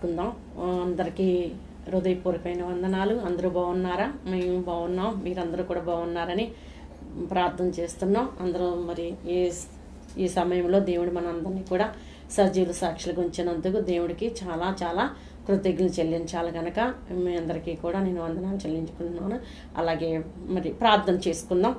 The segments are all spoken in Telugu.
కుందాం. అందరికీ హృదయపూర్వకమైన వందనాలు. అందరూ బాగున్నారా? మేము బాగున్నాం, మీరందరూ కూడా బాగున్నారని ప్రార్థన చేస్తున్నాం. అందరూ మరి ఈ సమయంలో దేవుడు మనందరినీ కూడా సజీవుల సాక్షులుగా ఉంచినందుకు దేవుడికి చాలా చాలా కృతజ్ఞతలు చెల్లించాలి కనుక మీ అందరికీ కూడా నేను వందనాలు చెల్లించుకుంటున్నాను. అలాగే మరి ప్రార్థన చేసుకుందాం.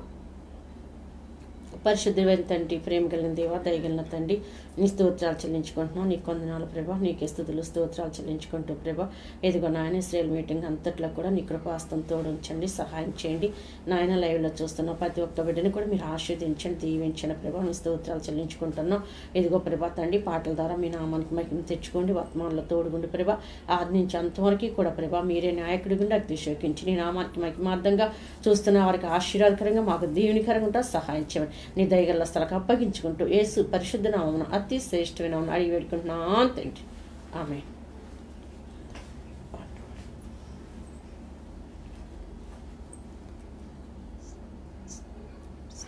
పరిశుద్ధమైన తండ్రి, ప్రేమ కలిగిన దేవ, దయగలిగిన తండ్రి, నీ స్తోత్రాలు చెల్లించుకుంటున్నాం. నీకు వందనాలు ప్రభా, నీకే స్తుతులు స్తోత్రాలు చెల్లించుకుంటూ ప్రభా, ఎదుగో నాయన ఇశ్రాయేల్ మీటింగ్ అంతట్లో కూడా నీ కృపాస్తం తోడుంచండి, సహాయం చేయండి. నాయన లైవ్లో చూస్తున్న ప్రతి ఒక్క బిడ్డని కూడా మీరు ఆశీర్వదించండి, దీవించండి ప్రభా. నీ స్తోత్రాలు చెల్లించుకుంటున్నాం. ఎదుగో ప్రభా తండ్రి, పాటల ద్వారా మీ నామానికి మహిమ తెచ్చుకోండి, వర్తమానంలో తోడుగుండి ప్రభా. ఆది నుంచి అంతవరకు కూడా ప్రభా మీరే నాయకుడి గుండా అతిశోకించి నీ నామానికి మహిమార్థంగా చూస్తున్న వారికి ఆశీర్వాదకరంగా మాకు దీవెనికరంగా ఉంటా సహాయం చేయండి. నీ దయగల స్థలకు అప్పగించుకుంటూ యేసు పరిశుద్ధ నామమున అతి శ్రేష్టమైన నామమున అడిగి వేడుకుంటున్నాను తండ్రి, ఆమేన్.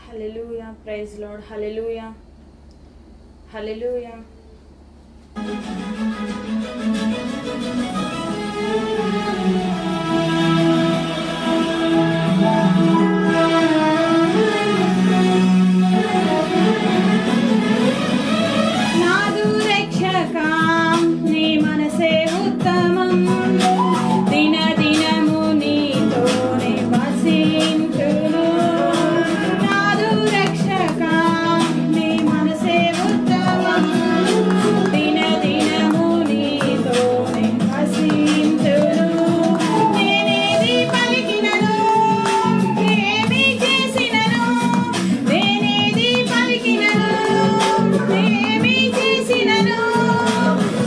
హల్లెలూయా, ప్రైజ్ లార్డ్, హల్లెలూయా, హల్లెలూయా. నాదు రక్షకా నీ మనసే ఉత్తమం, దిన దినము నీతోనే వసింతును. నాదు రక్షకా నీ మనసే ఉత్తమం, దిన దినము నీతోనే వసింతును. నేనేది పలికినను, ఏమి చేసినను, నేనేది పలికినను, ఏమి చేసినను,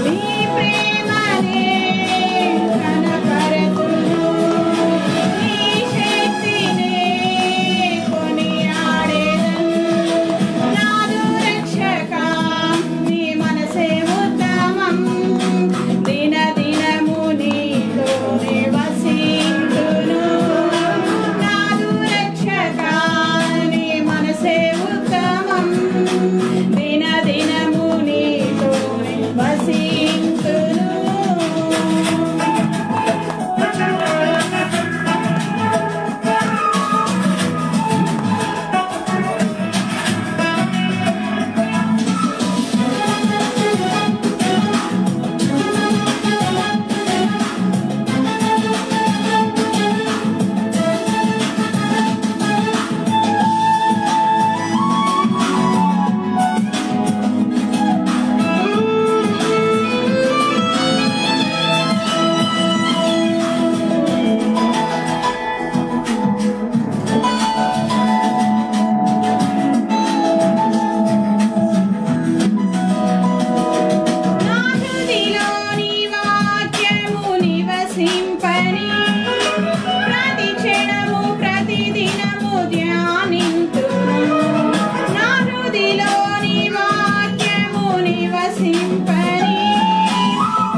నీ ప్రేమనే కనపరతును, నీ శక్తినే కొనియాడెదను. నాదు రక్షకా నీ మనసే ఉత్తమం, దిన దినము నీతోనే వసింతును. నాదు రక్షకా నీ మనసే ఉత్తమం, దిన దినము నీతోనే వసింతును. నా హృదిలోని వాక్యము నివసింపని, ప్రతి క్షణము ప్రతి దినము ధ్యానింతును. నా హృదిలోని వాక్యము నివసింపని,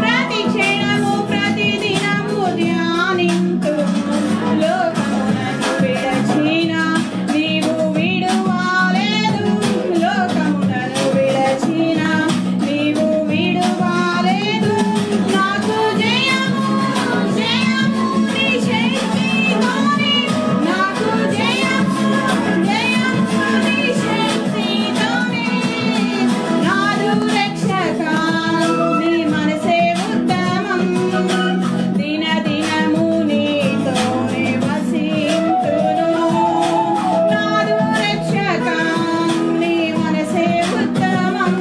ప్రతి క్షణము ప్రతి దినము ధ్యానింతును. లోకమునను విడచిన నీవు విడువాలేదు, లోకమునను విడచిన నీవు విడువాలేదు. నాకు జయము జయము నీ శక్తితోనే, నాకు జయము జయము నీ శక్తితోనే. నాదు రక్షకా నీ మనసే ఉత్తమం, దిన దినము నీతోనే వసింతును. నాదు రక్షకా నీ మనసే ఉత్తమం,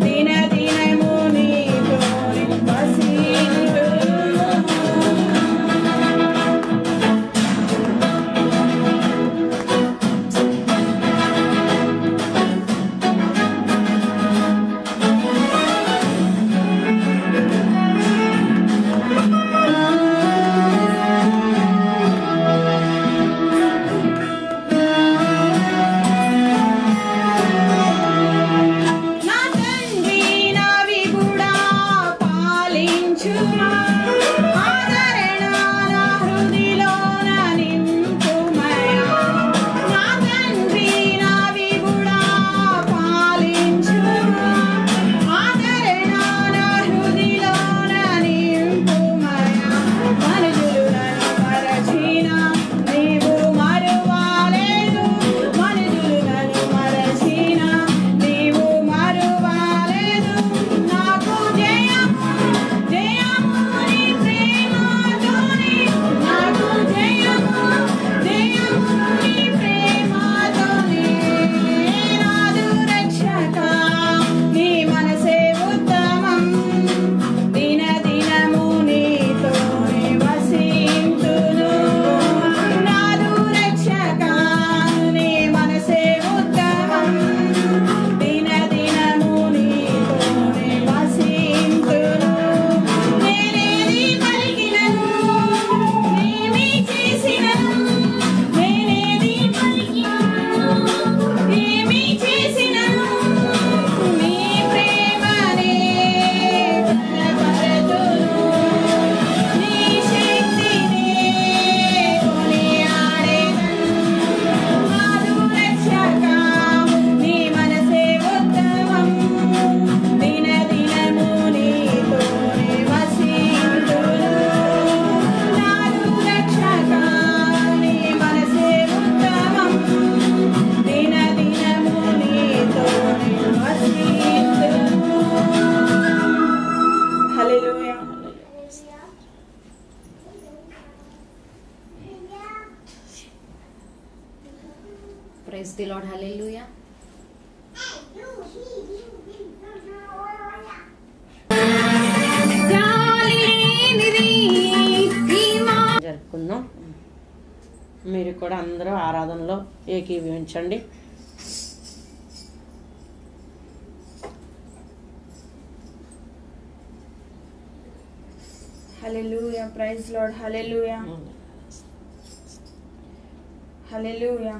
దిన దినము నీతోనే వసింతును. నా తండ్రి నా విగుడా పాలించుమా, ఆదరణ నా హృదిలోన నింపుమయా. నా తండ్రి నా విగుడా పాలించుమా, ఆదరణ నా హృదిలోన ప్రైజ్ ది లార్డ్, హల్లెలూయా. జరుపుకుందాం. మీరు కూడా అందరూ ఆరాధనలో ఏకీభవించండి. Hallelujah, praise Lord, hallelujah, hallelujah.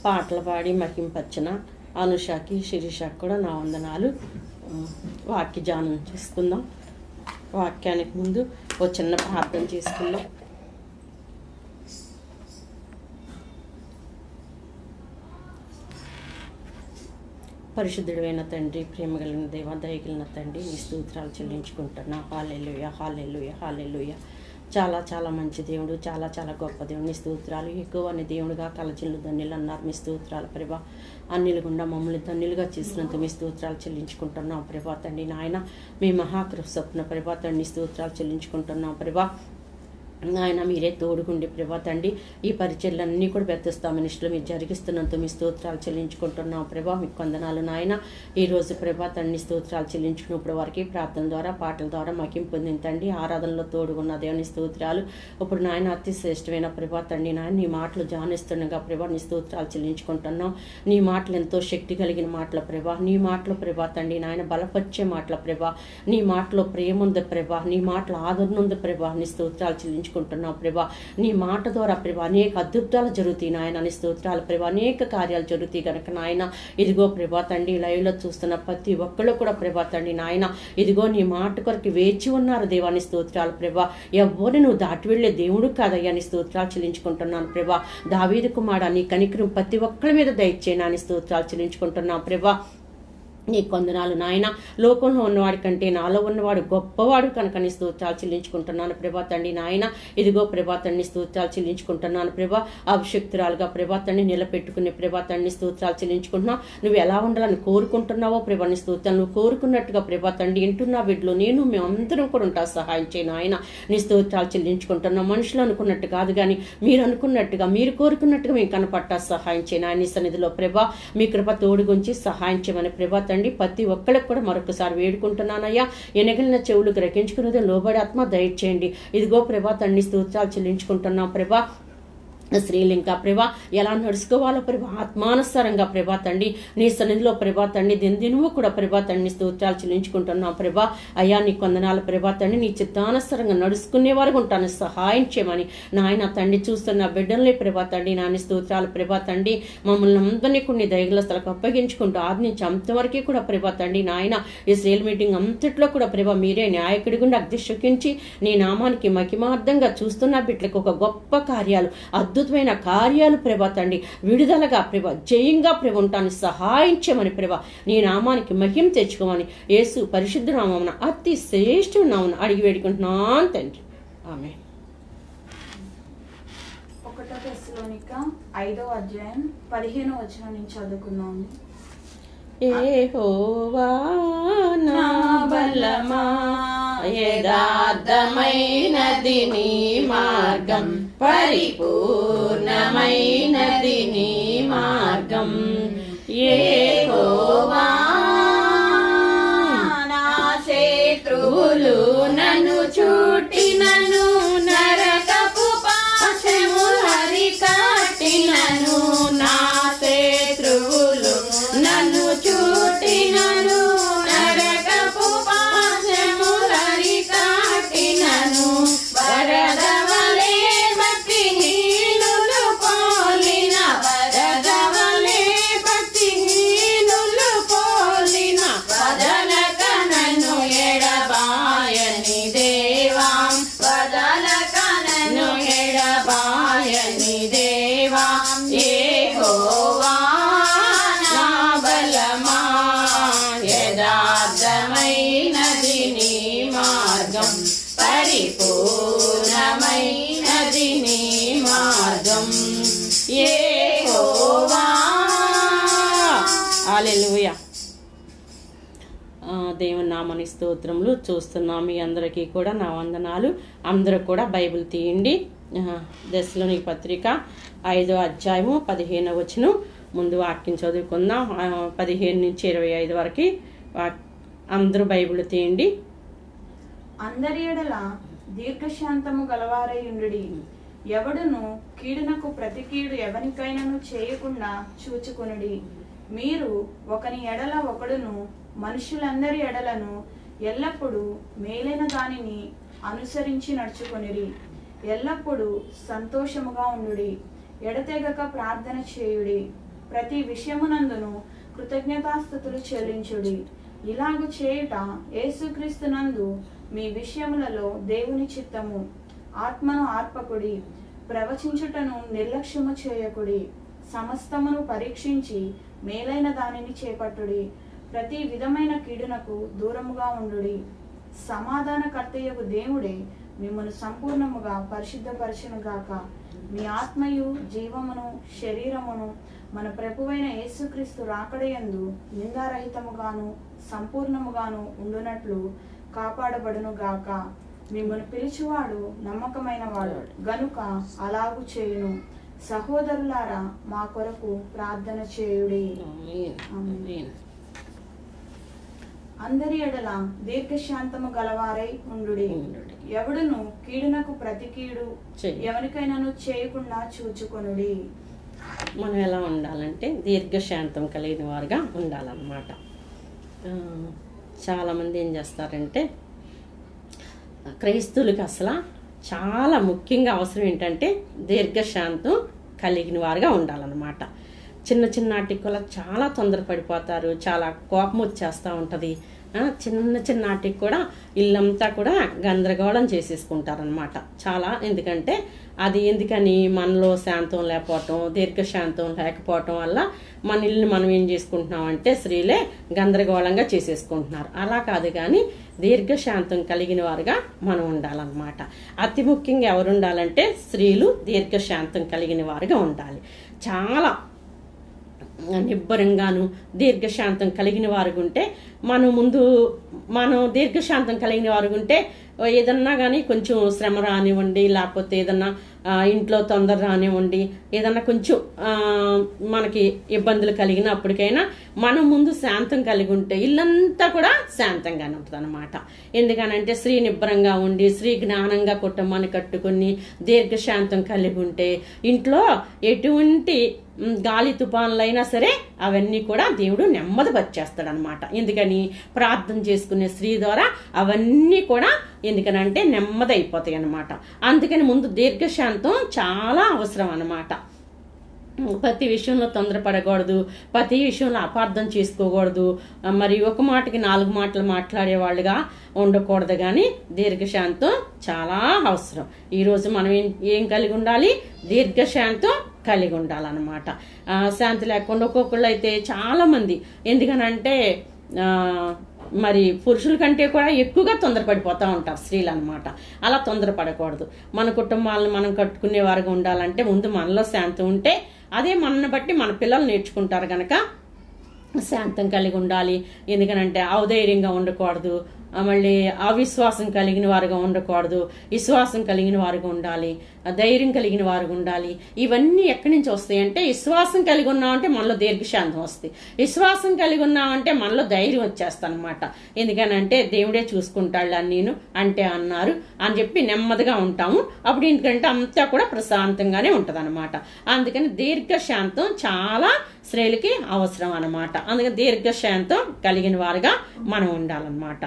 పాటలు పాడి మహింపరిచిన అనుషకి శిరీషకి కూడా నా వందనాలు. వాక్య ధ్యానం చేసుకుందాం. వాక్యానికి ముందు ఓ చిన్న ప్రార్థన చేసుకుందాం. పరిశుద్ధుడైన తండ్రి, ప్రేమ కలిగిన దేవ, దయగలిగిన తండ్రి, నీ స్తోత్రాలు చెల్లించుకుంటున్నా. హల్లెలూయా, హల్లెలూయా, హల్లెలూయా. చాలా చాలా మంచి దేవుడు, చాలా చాలా గొప్ప దేవుడు. నీ స్తోత్రాలు. ఎక్కువ అని దేవుడుగా కలచిల్లు ధన్యులు అన్నారు. మీ స్తోత్రాలు ప్రభా. అన్నిలు గుండా మమ్మల్ని ధన్యులుగా చేసినంత మీ స్తోత్రాలు చెల్లించుకుంటున్నాం ప్రభా తండ్రి. నాయన మీ మహాకృప స్వప్న ప్రభా తండ్రి స్తోత్రాలు చెల్లించుకుంటున్నాం ప్రభా. నాయన మీరే తోడుగుండి ప్రభా తండ్రి. ఈ పరిచర్లన్నీ కూడా పెద్దస్తా మినిస్టులు మీరు జరిగిస్తున్నంత మీ స్తోత్రాలు చెల్లించుకుంటున్నాం ప్రభా. మీకు వందనాలు నాయన. ఈరోజు ప్రభా తండ్రి స్తోత్రాలు చెల్లించుకున్నప్పుడు వారికి ప్రార్థన ద్వారా పాటల ద్వారా మకిం పొందింతండి. ఆరాధనలో తోడుగున్న దేవుని స్తోత్రాలు. ఇప్పుడు నాయన అతి శ్రేష్టమైన ప్రభా తండ్రి నాయన నీ మాటలు ధ్యానిస్తుండగా ప్రభా నీ స్తోత్రాలు చెల్లించుకుంటున్నాం. నీ మాటలు ఎంతో శక్తి కలిగిన మాటల ప్రభా. నీ మాటలు ప్రభా తండ్రి నాయన బలపరిచే మాటల ప్రభా. నీ మాటలో ప్రేమ ఉంది ప్రభా. నీ మాటలో ఆదరణ ఉంది ప్రభా. నీ స్తోత్రాలు చెల్లించుకుంటున్నావు ప్రభా. నీ మాట ద్వారా ప్రభా అనేక అద్భుతాలు జరుగుతాయి నాయన. నీ స్తోత్రాలు ప్రభా. అనేక కార్యాలు జరుగుతాయి కనుక నాయన ఇదిగో ప్రభా తండ్రి లైవ్లో చూస్తున్న ప్రతి ఒక్కళ్ళు కూడా ప్రభా తండ్రి నాయన ఇదిగో నీ మాట కొరకు వేచి ఉన్నారు దేవా. నీ స్తోత్రాలు ప్రభా. ఎవరిని నువ్వు దాటి వెళ్లే దేవుడు కాదయ్యా. నీ స్తోత్రాలు చెల్లించుకుంటున్నాను ప్రభా. దావీదు కుమారుడా నీ కనికరం ప్రతి ఒక్కరి మీద దయచేయనా. నీ స్తోత్రాలు చెల్లించుకుంటున్నాను ప్రభా. నీ కొందనాలు నాయన. లోకంలో ఉన్నవాడి కంటే నాలో ఉన్నవాడు గొప్పవాడు కనుక నీ స్తోత్రాలు చెల్లించుకుంటున్నాను ప్రభా తండ్రి నాయన. ఇదిగో ప్రభా తండ్రి స్తోత్రాలు చెల్లించుకుంటున్నాను ప్రభా. అభిషక్తురాలుగా ప్రభా తండ్రి నిలబెట్టుకునే ప్రభా తండ్రి స్తోత్రాలు చెల్లించుకుంటున్నావు. నువ్వు ఎలా ఉండాలని కోరుకుంటున్నావో ప్రభా నీ స్తోత్రాలు నువ్వు కోరుకున్నట్టుగా ప్రభా తండ్రి వింటున్నా బిడ్డలు నేను మేమందరం కూడా ఉంటా. సహాయం చేయను ఆయన. నీ స్తోత్రాలు చెల్లించుకుంటున్నాం. మనుషులు అనుకున్నట్టు కాదు కానీ మీరు అనుకున్నట్టుగా మీరు కోరుకున్నట్టుగా మేము కనపట్టా. సహాయం చేయను ఆయన. నీ సన్నిధిలో ప్రభా మీ కృప తోడుగుంచి సహాయం చేయమని ప్రభా తండ్రి ప్రతి ఒక్కరికి కూడా మరొకసారి వేడుకుంటున్నానయ్యా. ఎనగలిన చెవులు గ్రహించుకున్నది లోబడి ఆత్మ దయచేయండి. ఇదిగో ప్రభా తండ్రి స్తోత్రాలు చెల్లించుకుంటున్నాం ప్రభా. శ్రీలింక ప్రభా ఎలా నడుచుకోవాలో ప్రభా ఆత్మానుసారంగా ప్రభా తండ్రి నీ సన్నిధిలో ప్రభా తండ్రి దినదినము కూడా ప్రభా తండ్రి స్తోత్రాలు చెల్లించుకుంటున్నాం ప్రభా. అయ్యా నీ కొందనాలు ప్రభా తండ్రి నీ చిత్తానుసారంగా నడుచుకునే వారు ఉంటాను. సహాయం చేయమని నాయన తండ్రి చూస్తున్న బిడ్డలే ప్రభా తండ్రి నాని స్తోత్రాలు ప్రభా తండ్రి మమ్మల్ని అందరినీ కొన్ని దయగలస్తలకు అప్పగించుకుంటూ ఆది నుంచి అంతవరకు కూడా ప్రభా తండ్రి నాయన ఈ సేల్ మీటింగ్ అంతట్లో కూడా ప్రభా మీరే న్యాయకుడి గుండా అగ్నిశకించి నీ నామానికి మహిమార్థంగా చూస్తున్న బిడ్డలకు ఒక గొప్ప కార్యాలు అద్భుతమైన కార్యాలు ప్రభా తండ్రి విడుదలగా ప్రభా జయంగా ప్రభ ఉంటాను. సహాయం చేయమని ప్రభా నీ నామానికి మహిమ తెచ్చుకోమని యేసు పరిశుద్ధ నామమున అతి శ్రేష్ఠ నామమున అడిగి వేడుకుంటున్నాను తండ్రి. ఆమేన్. 1 తెస్సలోనిక 5వ అధ్యాయం 15వ వచనం నుంచి చదువుకుందాం. యెహోవా నా బలమా యథార్థమైనది నీ మార్గం పరిపూర్ణమైనది నీ మార్గం. యెహోవా నా శత్రువులు నన్ను చుట్టినను నరకపు పాశములు అరికట్టినను. నా శత్రువులు నన్ను చుట్టినను నరకపు పాశములు అరికట్టినను. వరదవలే భక్తిహీనులు పోలిన వరదవలే భక్తిహీనులు పోలిన వదలక నన్ను ఎడబాయని దేవా. వదలక నన్ను ఎడబాయని దేవా. యెహోవా నా బలమా యథార్థమైనది నీ మార్గం పరిపూర్ణమైనది నీ మార్గం. యెహోవా. హల్లెలూయా. దేవుని నామని స్తోత్రములు. చూస్తున్నాం మీ అందరికీ కూడా నా వందనాలు. అందరూ కూడా బైబిల్ తీయండి. తెస్సలోనిక పత్రిక 5వ అధ్యాయము 15వ వచనం ముందు వాక్యం చదువుకుందాం. 15 నుంచి 25 వరకు అందరూ బైబిల్ తీయండి. అందరి ఎడల దీర్ఘశాంతము గలవారై ఉండుడి. ఎవడును కీడునకు ప్రతి కీడు ఎవనికైనను చేయకుండా చూచుకొనుడి. మీరు ఒకని ఎడల ఒకడును మనుషులందరి ఎడలను ఎల్లప్పుడూ మేలైన దానిని అనుసరించి నడుచుకొనిరి. ఎల్లప్పుడూ సంతోషముగా ఉండుడి. ఎడతెగక ప్రార్థన చేయుడి. ప్రతి విషయమునందును కృతజ్ఞతాస్తుతులు చెల్లించుడి. ఇలాగు చేయుట యేసుక్రీస్తునందు మీ విషయములలో దేవుని చిత్తము. ఆత్మను ఆర్పకుడి, ప్రవచించుటను నిర్లక్ష్యము చేయకుడి. సమస్తమును పరీక్షించి మేలైన దానిని చేపట్టుడి. ప్రతి విధమైన కీడునకు దూరముగా ఉండుడి. సమాధానకర్తయగు దేవుడే మిమ్మల్ని సంపూర్ణముగా పరిశుద్ధపరచునుగాక. మీ ఆత్మయు జీవమును శరీరమును మన ప్రభువైన యేసుక్రీస్తు రాకడయందు నిందారహితముగాను సంపూర్ణముగాను ఉండునట్లు కాపాడబడునుగాక. మిమ్మల్ని పిలిచివాడు నమ్మకమైన వాడు గనుక అలాగు చేయును. సహోదరులారా, మా కొరకు ప్రార్థన చేయుడి. అందరి ఎడల దీర్ఘశాంతము గలవారై ఉండుడి. ఎవడును కీడునకు ప్రతి కీడు ఎవరికైనాను చేయకుండా చూచుకొనుడి. మనం ఎలా ఉండాలంటే దీర్ఘశాంతం కలిగిన వారుగా ఉండాలన్నమాట. చాలామంది ఏం చేస్తారంటే, క్రైస్తవులకి అసలు చాలా ముఖ్యంగా అవసరం ఏంటంటే దీర్ఘశాంతం కలిగిన వారుగా ఉండాలన్నమాట. చిన్న చిన్న వాటికి కూడా చాలా తొందరపడిపోతారు, చాలా కోపం వచ్చేస్తూ ఉంటుంది. చిన్న చిన్న వాటికి కూడా ఇల్లంతా కూడా గందరగోళం చేసేసుకుంటారనమాట చాలా. ఎందుకంటే అది ఎందుకని మనలో శాంతం లేకపోవటం, దీర్ఘశాంతం లేకపోవటం వల్ల మన ఇల్లుని మనం ఏం చేసుకుంటున్నామంటే స్త్రీలే గందరగోళంగా చేసేసుకుంటున్నారు. అలా కాదు, కానీ దీర్ఘశాంతం కలిగిన వారుగా మనం ఉండాలన్నమాట. అతి ముఖ్యంగా ఎవరు ఉండాలంటే స్త్రీలు దీర్ఘశాంతం కలిగిన వారుగా ఉండాలి. చాలా నిబ్బరంగాను దీర్ఘశాంతం కలిగిన వారు ఉంటే మనం దీర్ఘశాంతం కలిగిన వారు ఉంటే ఏదన్నా కానీ కొంచెం శ్రమ రానివ్వండి, లేకపోతే ఏదన్నా ఇంట్లో తొందర రానివ్వండి, ఏదన్నా కొంచెం మనకి ఇబ్బందులు కలిగినప్పటికైనా మనం ముందు శాంతం కలిగి ఉంటే ఇల్లంతా కూడా శాంతంగానే ఉంటుంది అనమాట. ఎందుకనంటే స్త్రీ నిబ్బరంగా ఉండి స్త్రీ జ్ఞానంగా కుటుంబాన్ని కట్టుకుని దీర్ఘశాంతం కలిగి ఉంటే ఇంట్లో ఎటువంటి గాలి తుఫాన్లైనా సరే అవన్నీ కూడా దేవుడు నెమ్మదిపరిచేస్తాడు అనమాట. ఎందుకని ప్రార్థన చేసుకునే స్త్రీ ద్వారా అవన్నీ కూడా ఎందుకనంటే నెమ్మది అయిపోతాయి అనమాట. అందుకని ముందు దీర్ఘశాంతం చాలా అవసరం అనమాట. ప్రతి విషయంలో తొందరపడకూడదు, ప్రతి విషయంలో అపార్థం చేసుకోకూడదు, మరి ఒక మాటకి 4 మాటలు మాట్లాడే వాళ్ళుగా ఉండకూడదు. కానీ దీర్ఘశాంతం చాలా అవసరం. ఈరోజు మనం ఏం కలిగి ఉండాలి? దీర్ఘశాంతం కలిగి ఉండాలన్నమాట. శాంతి లేకుండా ఒక్కొక్కళ్ళు అయితే చాలా మంది ఎందుకనంటే మరి పురుషుల కంటే కూడా ఎక్కువగా తొందరపడిపోతూ ఉంటారు స్త్రీలు అనమాట. అలా తొందరపడకూడదు. మన కుటుంబాలను మనం కట్టుకునే వారుగా ఉండాలంటే ముందు మనలో శాంతం ఉంటే అదే మనల్ని బట్టి మన పిల్లలు నేర్చుకుంటారు కనుక శాంతం కలిగి ఉండాలి. ఎందుకనంటే ఔధైర్యంగా ఉండకూడదు, మళ్ళీ అవిశ్వాసం కలిగిన వారుగా ఉండకూడదు, విశ్వాసం కలిగిన వారుగా ఉండాలి, ధైర్యం కలిగిన వారుగా ఉండాలి. ఇవన్నీ ఎక్కడి నుంచి వస్తాయి అంటే విశ్వాసం కలిగి ఉన్నామంటే మనలో దీర్ఘశాంతం వస్తుంది, విశ్వాసం కలిగి ఉన్నామంటే మనలో ధైర్యం వచ్చేస్తాను అనమాట. ఎందుకనంటే దేవుడే చూసుకుంటాడు అని నేను అంటే అన్నారు అని చెప్పి నెమ్మదిగా ఉంటాము. అప్పుడు ఎందుకంటే అంతా కూడా ప్రశాంతంగానే ఉంటది అనమాట. అందుకని దీర్ఘశాంతం చాలా స్త్రీలకి అవసరం అనమాట. అందుకని దీర్ఘశాంతం కలిగిన వారుగా మనం ఉండాలన్నమాట.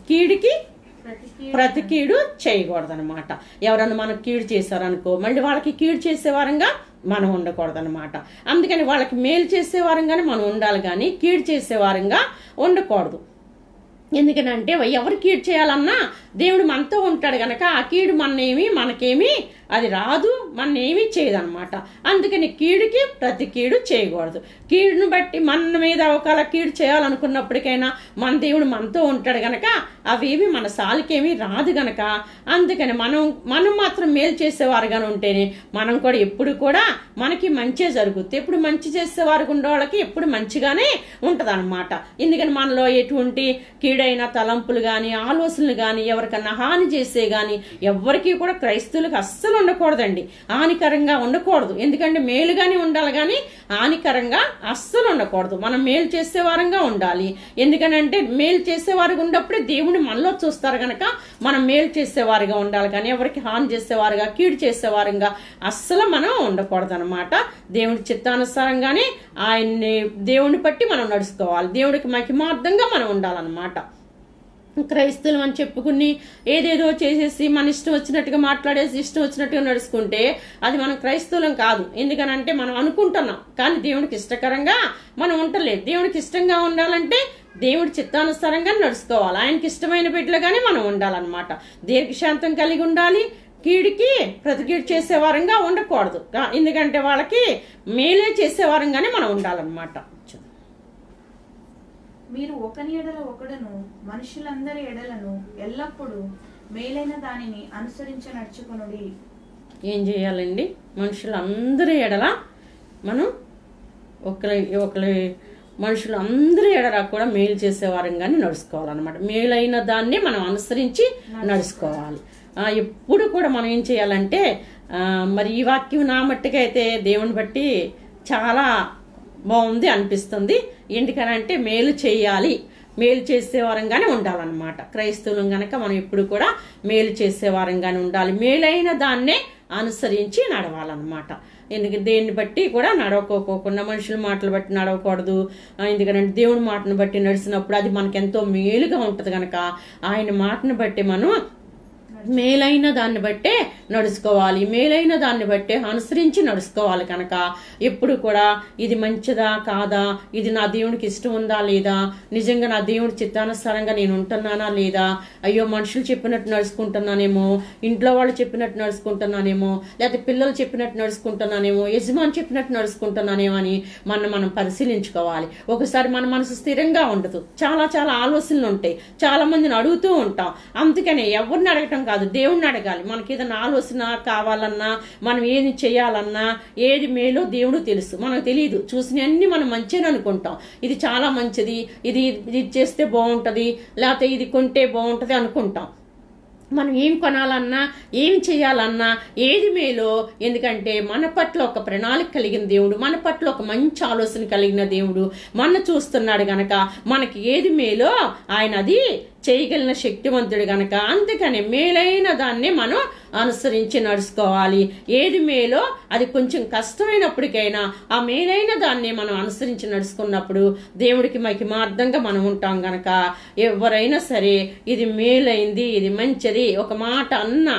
కీడుకి ప్రతి కీడు చేయకూడదు అనమాట. ఎవరన్నా మనకు కీడు చేశారనుకో మళ్ళీ వాళ్ళకి కీడు చేసే వారంగా మనం ఉండకూడదు అనమాట. అందుకని వాళ్ళకి మేలు చేసే వారంగానే మనం ఉండాలి, కానీ కీడు చేసే వారంగా ఉండకూడదు. ఎందుకనంటే ఎవరు కీడు చేయాలన్నా దేవుడు మనతో ఉంటాడు గనక ఆ కీడు మనకేమి అది రాదు, ఏమీ చేయదనమాట. అందుకని కీడుకి ప్రతి కీడు చేయకూడదు. కీడును బట్టి మన మీద ఒకవేళ కీడు చేయాలనుకున్నప్పటికైనా మన దేవుడు మనతో ఉంటాడు గనక అవేమి మన సాలికేమీ రాదు గనక అందుకని మనం మాత్రం మేలు చేసేవారుగానే ఉంటేనే మనం కూడా ఎప్పుడు కూడా మనకి మంచే జరుగుతుంది. ఎప్పుడు మంచి చేసేవారు ఉండే వాళ్ళకి ఎప్పుడు మంచిగానే ఉంటది అనమాట. ఎందుకని మనలో ఎటువంటి కీడైన తలంపులు గాని ఆలోచనలు గాని ఎవరికన్నా హాని చేసే గాని ఎవరికి కూడా క్రైస్తవులకు అస్సలు ఉండకూడదండి, హానికరంగా ఉండకూడదు. ఎందుకంటే మేలుగానే ఉండాలి కానీ హానికరంగా అస్సలు ఉండకూడదు. మనం మేలు చేసేవారంగా ఉండాలి. ఎందుకనంటే మేలు చేసేవారు ఉన్నప్పుడే దేవుని మనలో చూస్తారు గనక మనం మేలు చేసేవారుగా ఉండాలి, కానీ ఎవరికి హాని చేసేవారుగా కీడు చేసేవారుగా అస్సలు మనం ఉండకూడదు అనమాట. దేవుని చిత్తానుసారంగానే దేవుని బట్టి మనం నడుచుకోవాలి. దేవుడికి మహిమార్థంగా మనం ఉండాలన్నమాట. క్రైస్తవులు అని చెప్పుకుని ఏదేదో చేసేసి మన ఇష్టం వచ్చినట్టుగా మాట్లాడేసి ఇష్టం వచ్చినట్టుగా నడుచుకుంటే అది మనం క్రైస్తవులం కాదు. ఎందుకనంటే మనం అనుకుంటున్నాం, కానీ దేవునికి ఇష్టకరంగా మనం ఉండలేదు. దేవునికి ఇష్టంగా ఉండాలంటే దేవుడి చిత్తానుసారంగా నడుచుకోవాలి. ఆయనకి ఇష్టమైన బిడ్డలుగానే మనం ఉండాలన్నమాట. దీర్ఘశాంతం కలిగి ఉండాలి. కీడికి ప్రతికీడు చేసేవారంగా ఉండకూడదు. ఎందుకంటే వాళ్ళకి మేలే చేసేవారంగానే మనం ఉండాలన్నమాట. మీరు ఒకని ఎడల ఒకడును మనుషులందరి ఎడలను ఎల్లప్పుడూ మేలైన దానిని అనుసరించి నడుచుకొనుడి. ఏం చేయాలండి? మనుషులందరి ఎడల మనం మనుషులందరి ఎడల కూడా మేలు చేసేవారంగానే నడుచుకోవాలన్నమాట. మేలైన దాన్ని మనం అనుసరించి నడుచుకోవాలి. ఎప్పుడు కూడా మనం ఏం చేయాలంటే మరి ఈ వాక్యం నా మట్టుగా అయితే దేవుని బట్టి చాలా బాగుంది అనిపిస్తుంది. ఎందుకనంటే మేలు చేయాలి, మేలు చేసేవారంగానే ఉండాలన్నమాట. క్రైస్తవులం గనక మనం ఎప్పుడు కూడా మేలు చేసేవారంగానే ఉండాలి. మేలైన దాన్నే అనుసరించి నడవాలన్నమాట. ఎందుకంటే దేన్ని బట్టి కూడా నడవకోకుండా మనుషుల మాటలు బట్టి నడవకూడదు. ఎందుకంటే దేవుని మాటను బట్టి నడిచినప్పుడు అది మనకెంతో మేలుగా ఉంటుంది కనుక ఆయన మాటను బట్టి మనం మేలైన దాన్ని బట్టే నడుచుకోవాలి. మేలైన దాన్ని బట్టే అనుసరించి నడుచుకోవాలి. కనుక ఎప్పుడు కూడా ఇది మంచిదా కాదా, ఇది నా దేవునికి ఇష్టం ఉందా లేదా, నిజంగా నా దేవుడి చిత్తానుసారంగా నేను ఉంటున్నానా లేదా, అయ్యో మనుషులు చెప్పినట్టు నడుచుకుంటున్నానేమో, ఇంట్లో వాళ్ళు చెప్పినట్టు నడుచుకుంటున్నానేమో, లేకపోతే పిల్లలు చెప్పినట్టు నడుచుకుంటున్నానేమో, యజమాని చెప్పినట్టు నడుచుకుంటున్నానేమో అని మనం పరిశీలించుకోవాలి. ఒకసారి మన మనసు స్థిరంగా ఉండదు. చాలా చాలా ఆలోచనలు ఉంటాయి. చాలా మందిని అడుగుతూ ఉంటాం. అందుకనే ఎవరిని అడగటం కాదు, దేవుణ్ణి అడగాలి. మనకి ఏదైనా ఆలోచన కావాలన్నా, మనం ఏది చేయాలన్నా, ఏది మేలో దేవుడు తెలుసు, మనకు తెలియదు. చూసినవన్నీ మనం మంచిని అనుకుంటాం. ఇది చాలా మంచిది, ఇది చేస్తే బాగుంటది, లేకపోతే ఇది కొంటే బాగుంటది అనుకుంటాం. మనం ఏం కొనాలన్నా, ఏం చేయాలన్నా ఏది మేలో, ఎందుకంటే మన పట్ల ఒక ప్రణాళిక కలిగిన దేవుడు, మన పట్ల ఒక మంచి ఆలోచన కలిగిన దేవుడు మన చూస్తున్నాడు గనక మనకి ఏది మేలో ఆయన అది చేయగలిగిన శక్తివంతుడు గనక అందుకని మేలైన దాన్ని మనం అనుసరించి నడుచుకోవాలి. ఏది మేలో అది కొంచెం కష్టమైనప్పటికైనా ఆ మేలైన దాన్ని మనం అనుసరించి నడుచుకున్నప్పుడు దేవుడికి మహిమార్థంగా మనం ఉంటాం గనక ఎవరైనా సరే ఇది మేలైంది, ఇది మంచిది ఒక మాట అన్నా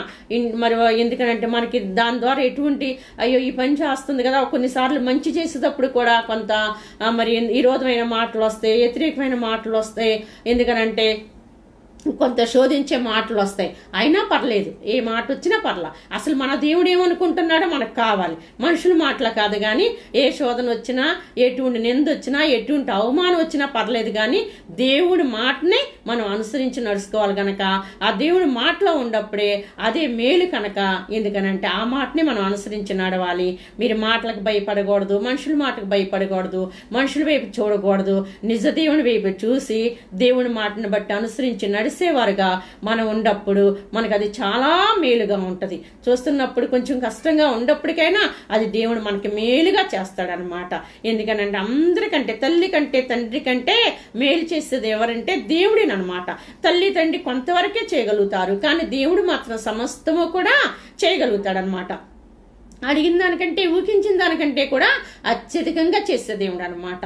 మరి ఎందుకంటే మనకి దాని ద్వారా ఎటువంటి అయ్యో ఈ పని చేస్తుంది కదా, కొన్నిసార్లు మంచి చేసేటప్పుడు కూడా కొంత మరి విరోధమైన మాటలు వస్తాయి, వ్యతిరేకమైన మాటలు వస్తాయి. ఎందుకనంటే కొంత శోధించే మాటలు వస్తాయి. అయినా పర్లేదు, ఏ మాట వచ్చినా పర్లా. అసలు మన దేవుడు ఏమనుకుంటున్నాడో మనకు కావాలి, మనుషుల మాటలు కాదు. కానీ ఏ శోధన వచ్చినా, ఎటువంటి నింద వచ్చినా, ఎటువంటి అవమానం వచ్చినా పర్లేదు. కానీ దేవుడి మాటనే మనం అనుసరించి నడుచుకోవాలి కనుక ఆ దేవుడి మాటలో ఉన్నప్పుడే అదే మేలు కనుక. ఎందుకనంటే ఆ మాటని మనం అనుసరించి నడవాలి. మీరు మాటలకు భయపడకూడదు, మనుషుల మాటకు భయపడకూడదు, మనుషుల వైపు చూడకూడదు. నిజ దేవుని వైపు చూసి దేవుడి మాటను బట్టి అనుసరించి నడిసేవారుగా మనం ఉన్నప్పుడు మనకు అది చాలా మేలుగా ఉంటది. చూస్తున్నప్పుడు కొంచెం కష్టంగా ఉన్నప్పటికైనా అది దేవుడు మనకి మేలుగా చేస్తాడనమాట. ఎందుకనంటే అందరికంటే తల్లి కంటే తండ్రి కంటే మేలు చేసేది ఎవరంటే దేవుడేనమాట. తల్లి తండ్రి కొంతవరకే చేయగలుగుతారు, కానీ దేవుడు మాత్రం సమస్తము కూడా చేయగలుగుతాడనమాట. అడిగిన దానికంటే ఊహించిన దానికంటే కూడా అత్యధికంగా చేసే దేవుడు అనమాట.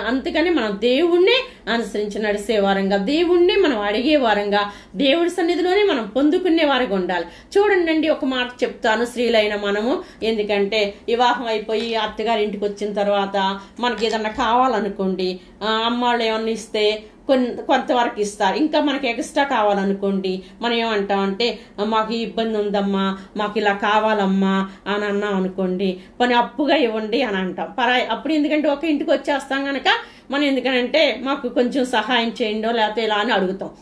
అందుకని మనం దేవుణ్ణి అనుసరించి నడిసే వారంగా, దేవుణ్ణి మనం అడిగే వారంగా, దేవుడి సన్నిధిలోనే మనం పొందుకునే వారిగా ఉండాలి. చూడండి, ఒక మాట చెప్తాను. స్త్రీలైన మనము ఎందుకంటే వివాహం అయిపోయి అత్తగారి ఇంటికి వచ్చిన తర్వాత మనకి ఏదన్నా కావాలనుకోండి, అమ్మాళ్ళు ఏమన్నా ఇస్తే కొంతవరకు ఇస్తారు. ఇంకా మనకి ఎక్స్ట్రా కావాలనుకోండి, మనం ఏమంటామంటే మాకు ఇబ్బంది ఉందమ్మా, మాకు ఇలా కావాలమ్మా అని అన్నాం అనుకోండి, పని అప్పుగా ఇవ్వండి అని అంటాం. అప్పుడు ఎందుకంటే ఒక ఇంటికి వచ్చేస్తాం కనుక మనం ఎందుకనంటే మాకు కొంచెం సహాయం చేయండి లేకపోతే ఇలా అని అడుగుతాం.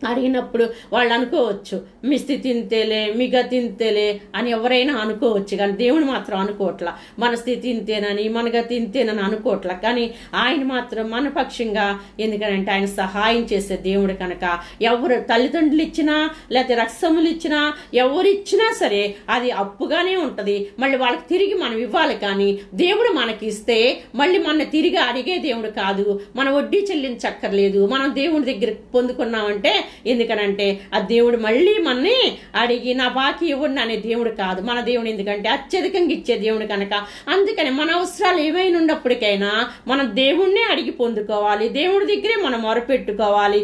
అడిగినప్పుడు వాళ్ళు అనుకోవచ్చు మీ స్థితి ఇంతేలే, మీ గతి ఇంతేలే అని ఎవరైనా అనుకోవచ్చు. కానీ దేవుడు మాత్రం అనుకోవట్లా. మన స్థితి ఇంతేనని, మన గతి ఇంతేనని అనుకోవట్లా. కానీ ఆయన మాత్రం మన పక్షంగా, ఎందుకంటే ఆయన సహాయం చేసే దేవుడు కనుక ఎవరు తల్లిదండ్రులు ఇచ్చినా లేకపోతే రక్షములు ఇచ్చినా ఎవరిచ్చినా సరే అది అప్పుగానే ఉంటది. మళ్ళీ వాళ్ళకి తిరిగి మనం ఇవ్వాలి. కానీ దేవుడు మనకి ఇస్తే మళ్ళీ మన తిరిగి అడిగే దేవుడు కాదు, మన వడ్డీ చెల్లించక్కర్లేదు. మనం దేవుడి దగ్గర పొందుకున్నామంటే ఎందుకనంటే ఆ దేవుడు మళ్ళీ మనని అడిగి నా బాకీ ఇవ్వండి అనే దేవుడు కాదు. మన దేవుడు ఎందుకంటే అత్యధికంగా ఇచ్చే దేవుడు కనుక అందుకని మన అవసరాలు ఏమైనా ఉన్నప్పటికైనా మనం దేవుణ్ణే అడిగి పొందుకోవాలి, దేవుడి దగ్గరే మనం మొరపెట్టుకోవాలి.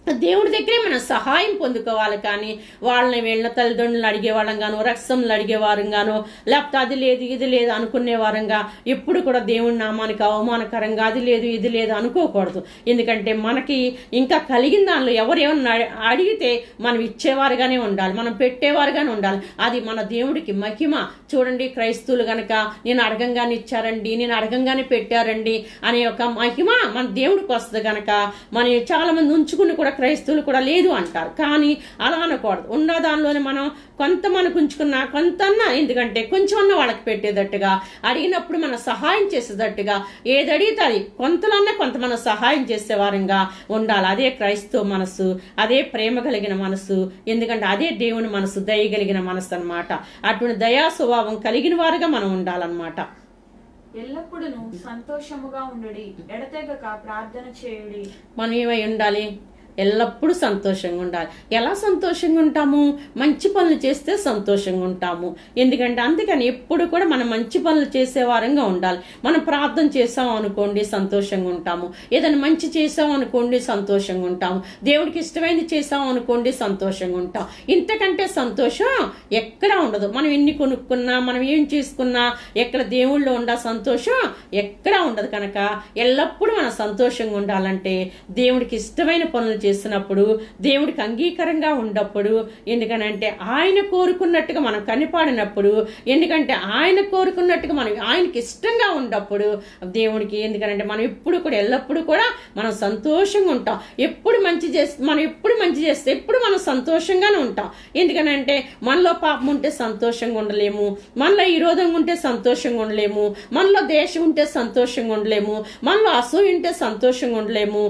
దేవుడి దగ్గరే మనం సహాయం పొందుకోవాలి. కానీ వాళ్ళని వీళ్ళ తల్లిదండ్రులను అడిగేవాళ్ళం గాను, రక్తంలు అడిగేవారం గాను, లేకపోతే అది లేదు ఇది లేదు అనుకునేవారంగా ఎప్పుడు కూడా దేవుడి నామానికి అవమానకరంగా అది లేదు ఇది లేదు అనుకోకూడదు. ఎందుకంటే మనకి ఇంకా కలిగిన దానిలో ఎవరేమన్నా అడిగితే మనం ఇచ్చేవారుగానే ఉండాలి, మనం పెట్టేవారుగానే ఉండాలి. అది మన దేవుడికి మహిమ. చూడండి, క్రైస్తవులు గనక నేను అడగంగానే ఇచ్చారండి, నేను అడగంగానే పెట్టారండి అనే ఒక మహిమ మన దేవుడికి వస్తుంది గనక మనం చాలా మంది ఉంచుకుని కూడా క్రైస్తవులు కూడా లేదు అంటారు. కానీ అలా అనకూడదు. ఉన్న దానిలోనే మనం కొంత మనకు ఉంచుకున్నా కొంతన్నా, ఎందుకంటే కొంచెమన్నా వాళ్ళకి పెట్టేటట్టుగా, అడిగినప్పుడు మనం సహాయం చేసేటట్టుగా, ఏది అడిగితే అది కొంతలన్నా కొంత మనం సహాయం చేసేవారంగా ఉండాలి. అదే క్రైస్తవ మనసు, అదే ప్రేమ కలిగిన మనసు, ఎందుకంటే అదే దేవుని మనసు, దయ కలిగిన మనసు అన్నమాట. అటువంటి దయా స్వభావం కలిగిన వారుగా మనం ఉండాలన్నమాట. ఎల్లప్పుడూ సంతోషముగా ఉండుడి, ఎడతెగక ప్రార్థన చేయుడి. మనం ఏమై ఉండాలి? ఎల్లప్పుడూ సంతోషంగా ఉండాలి. ఎలా సంతోషంగా ఉంటాము? మంచి పనులు చేస్తే సంతోషంగా ఉంటాము. ఎందుకంటే అందుకని ఎప్పుడు కూడా మనం మంచి పనులు చేసే వారంగా ఉండాలి. మనం ప్రార్థన చేసాం అనుకోండి సంతోషంగా ఉంటాము. ఏదైనా మంచి చేసాం అనుకోండి సంతోషంగా ఉంటాము. దేవుడికి ఇష్టమైనది చేసాం అనుకోండి సంతోషంగా ఉంటాం. ఇంతకంటే సంతోషం ఎక్కడ ఉండదు. మనం ఎన్ని కొనుక్కున్నా, మనం ఏం చేసుకున్నా, ఎక్కడ దేవుళ్ళో ఉండ సంతోషం ఎక్కడ ఉండదు. కనుక ఎల్లప్పుడూ మనం సంతోషంగా ఉండాలంటే దేవుడికి ఇష్టమైన పనులు చేసినప్పుడు, దేవుడికి అంగీకారంగా ఉన్నప్పుడు, ఎందుకనంటే ఆయన కోరుకున్నట్టుగా మనం కనిపాడినప్పుడు, ఎందుకంటే ఆయన కోరుకున్నట్టుగా మనం ఆయనకి ఇష్టంగా ఉన్నప్పుడు దేవుడికి, ఎందుకంటే మనం ఎప్పుడు కూడా ఎల్లప్పుడూ కూడా మనం సంతోషంగా ఉంటాం. ఎప్పుడు మంచి చేస్తే మనం ఎప్పుడు మంచి చేస్తే ఎప్పుడు మనం సంతోషంగానే ఉంటాం. ఎందుకనంటే మనలో పాపం ఉంటే సంతోషంగా ఉండలేము, మనలో విరోధంగా ఉంటే సంతోషంగా ఉండలేము, మనలో దేశం ఉంటే సంతోషంగా ఉండలేము, మనలో అసూయ ఉంటే సంతోషంగా ఉండలేము.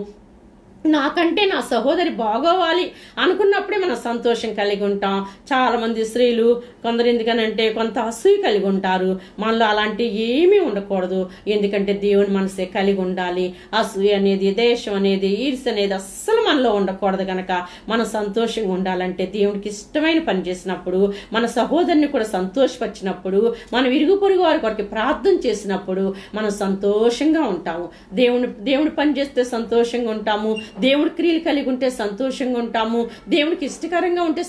నాకంటే నా సహోదరి బాగోవాలి అనుకున్నప్పుడే మనం సంతోషం కలిగి ఉంటాం. చాలా మంది స్త్రీలు కొందరు ఎందుకనంటే కొంత అసూయ కలిగి ఉంటారు. మనలో అలాంటి ఏమీ ఉండకూడదు. ఎందుకంటే దేవుని మనసే కలిగి ఉండాలి. అసూయ అనేది, దేశం అనేది, ఈర్ష్య అనేది అస్సలు మనలో ఉండకూడదు. కనుక మనం సంతోషంగా ఉండాలంటే దేవుడికి ఇష్టమైన పని చేసినప్పుడు, మన సహోదరిని కూడా సంతోషపరిచినప్పుడు, మనం ఇరుగు పొరుగు వారి కొరకు ప్రార్థన చేసినప్పుడు మనం సంతోషంగా ఉంటాము. దేవుడి పని చేస్తే సంతోషంగా ఉంటాము. దేవుడి క్రియలు కలిగి ఉంటే సంతోషంగా ఉంటాము. దేవుడికి ఇష్టకరంగా ఉంటే